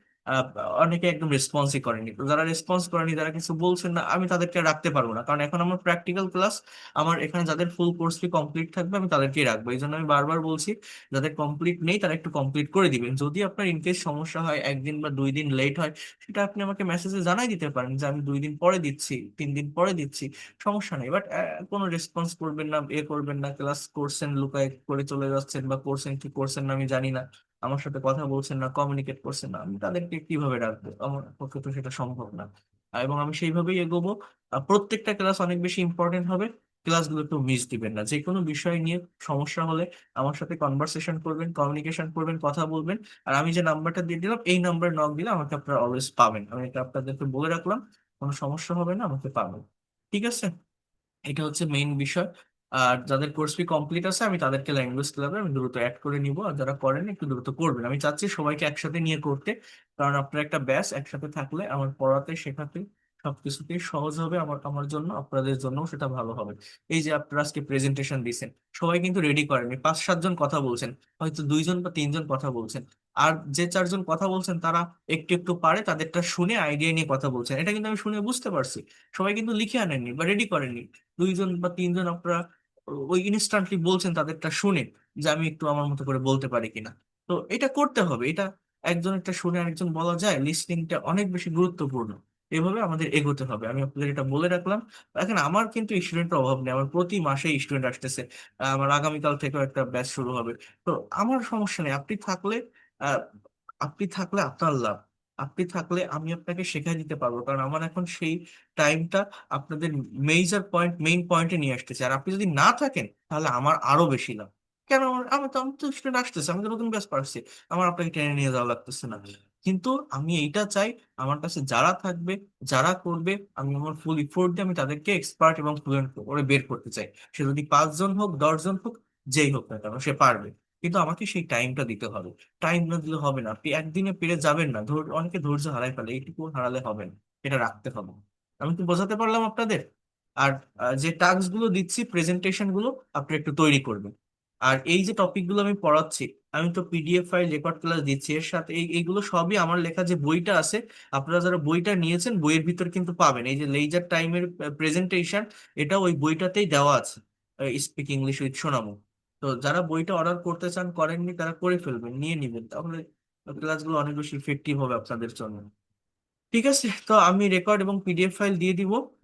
অনেকে একদম রেসপন্সই করেনি। তো যারা রেসপন্স করেনি, যারা কিছু বলছেন না, আমি তাদেরকে রাখতে পারবো না, কারণ এখন আমার প্র্যাকটিক্যাল ক্লাস, আমার এখানে যাদের ফুল কোর্স ফি কমপ্লিট থাকবে আমি তাদেরকেই রাখবো। এই জন্য আমি বারবার বলছি, যাদের কমপ্লিট নেই তারা একটু কমপ্লিট করে দিবেন। যদি আপনার ইনকেস সমস্যা হয়, 1 দিন বা 2 দিন লেট হয়, সেটা আপনি আমাকে মেসেজে জানাই দিতে পারেন যে আমি 2 দিন পরে দিচ্ছি, 3 দিন পরে দিচ্ছি, সমস্যা নেই। বাট কোনো রেসপন্স করবেন না, করবেন না, ক্লাস করছেন লুকায় করে চলে যাচ্ছেন, বা করছেন কি করছেন না আমি জানি না, আমার সাথে কথা বলছেন না, কমিউনিকেট করছেন না, আমি তাদেরকে কিভাবে রাখবো? আমার পক্ষে তো সেটা সম্ভব না। এবং আমি সেইভাবেই এগোবো। প্রত্যেকটা ক্লাস অনেক বেশি ইম্পর্টেন্ট হবে, ক্লাসগুলো একটু মিস দিবেন না। যে কোনো বিষয় নিয়ে সমস্যা হলে আমার সাথে কনভারসেশন করবেন, কমিউনিকেশন করবেন, কথা বলবেন। আর আমি যে নাম্বারটা দিয়ে দিলাম, এই নাম্বার নক দিলে আমাকে আপনারা অলওয়েজ পাবেন, আমি এটা আপনাদেরকে বলে রাখলাম, কোনো সমস্যা হবে না, আমাকে পাবেন। ঠিক আছে, এটা হচ্ছে মেইন বিষয়। আর যাদের কোর্স ফি কমপ্লিট আছে, আমি তাদেরকে ল্যাঙ্গুয়েজ ক্লাবে আমি দ্রুত অ্যাড করে নিব, আর যারা করেন একটু দ্রুত করবেন। আমি চাচ্ছি সবাইকে একসাথে নিয়ে করতে, কারণ আপনার একটা ব্যাচ একসাথে থাকলে আমার পড়াতে, শেখাতে, সবকিছুতেই সহজ হবে, আমার আমার জন্য, আপনাদের জন্য সেটা ভালো হবে। এই যে আপনারা আজকে প্রেজেন্টেশন দিচ্ছেন, সবাই কিন্তু রেডি করেননি, 5-7 জন কথা বলছেন, হয়তো 2 জন বা 3 জন কথা বলছেন, আর যে 4 জন কথা বলছেন তারা একটু একটু পারে, তাদেরটা শুনে আইডিয়া নিয়ে কথা বলছেন, এটা কিন্তু আমি শুনে বুঝতে পারছি। সবাই কিন্তু লিখে আনেননি বা রেডি করেননি। 2 জন বা 3 জন আপনারা ওই ইনস্ট্যান্টলি বলছেন তাদেরটা শুনে, যে আমি একটু আমার মতো করে বলতে পারি কিনা। তো এটা করতে হবে, এটা একজন একটা শুনে আরেকজন বলা যায়, লিসনিংটা অনেক বেশি গুরুত্বপূর্ণ। এভাবে আমাদের এগোতে হবে। আমি আপনাদের এটা বলে রাখলাম। এখন আমার কিন্তু স্টুডেন্টের অভাব নেই, আমার প্রতি মাসে স্টুডেন্ট আসতেছে। আমার আগামীকাল থেকেও একটা ব্যাচ শুরু হবে। তো আমার সমস্যা নেই, আহ, আপনি থাকলে আপনার লাভ। আপনি থাকলে আমি আপনাকে শেখাই দিতে পারবো, কারণ আমার এখন সেই টাইমটা আপনাদের মেইন পয়েন্টে নিয়ে আসতেছে। আর আপনি যদি না থাকেন তাহলে আমার আরো বেশি লাভ। কেন? আমি তো স্টুডেন্ট আসতেছে, আমি তো নতুন ব্যাচ পাচ্ছি, আমার আপনাকে টেনে নিয়ে যাওয়া লাগতেছে না। কিন্তু আমি এইটা চাই, আমার কাছে যারা থাকবে, যারা করবে, আমি আমার ফুল ইফোর্ট দিয়ে আমি তাদেরকে এক্সপার্ট এবং ফ্লুয়েন্ট করে বের করতে চাই। সে যদি 5 জন হোক, 10 জন হোক, যেই হোক না কেন, সে পারবে। কিন্তু আমাকে সেই টাইমটা দিতে হবে। টাইম না দিলে হবে না, আপনি একদিনে পেরে যাবেন না। অনেকে ধৈর্য হারাই ফেলে, এইটুকু হারালে হবে না, এটা রাখতে হবে। আমি কি বোঝাতে পারলাম আপনাদের? আর যে টাস্ক গুলো দিচ্ছি, প্রেজেন্টেশন গুলো আপনি একটু তৈরি করবেন। আর এই যে টপিক গুলো আমি পড়াচ্ছি, আমি তো পিডিএফ ফাইল, রেকর্ড ক্লাস দিচ্ছি, এর সাথে এইগুলো সবই আমার লেখা যে বইটা আছে। আপনারা যারা বইটা নিয়েছেন, বইয়ের ভিতর কিন্তু পাবেন এই যে লেইজার টাইমের প্রেজেন্টেশন, এটা ওই বইটাতেই দেওয়া আছে, স্পিক ইংলিশ উইথ সোনামু। তো যারা বইটা অর্ডার করতে চান, করেননি, তারা করে ফেলবেন, নিয়ে নিবেন, তাহলে ক্লাসগুলো অনেক বেশি ইফেক্টিভ হবে আপনাদের জন্য। ঠিক আছে, তো আমি রেকর্ড এবং পিডিএফ ফাইল দিয়ে দিব।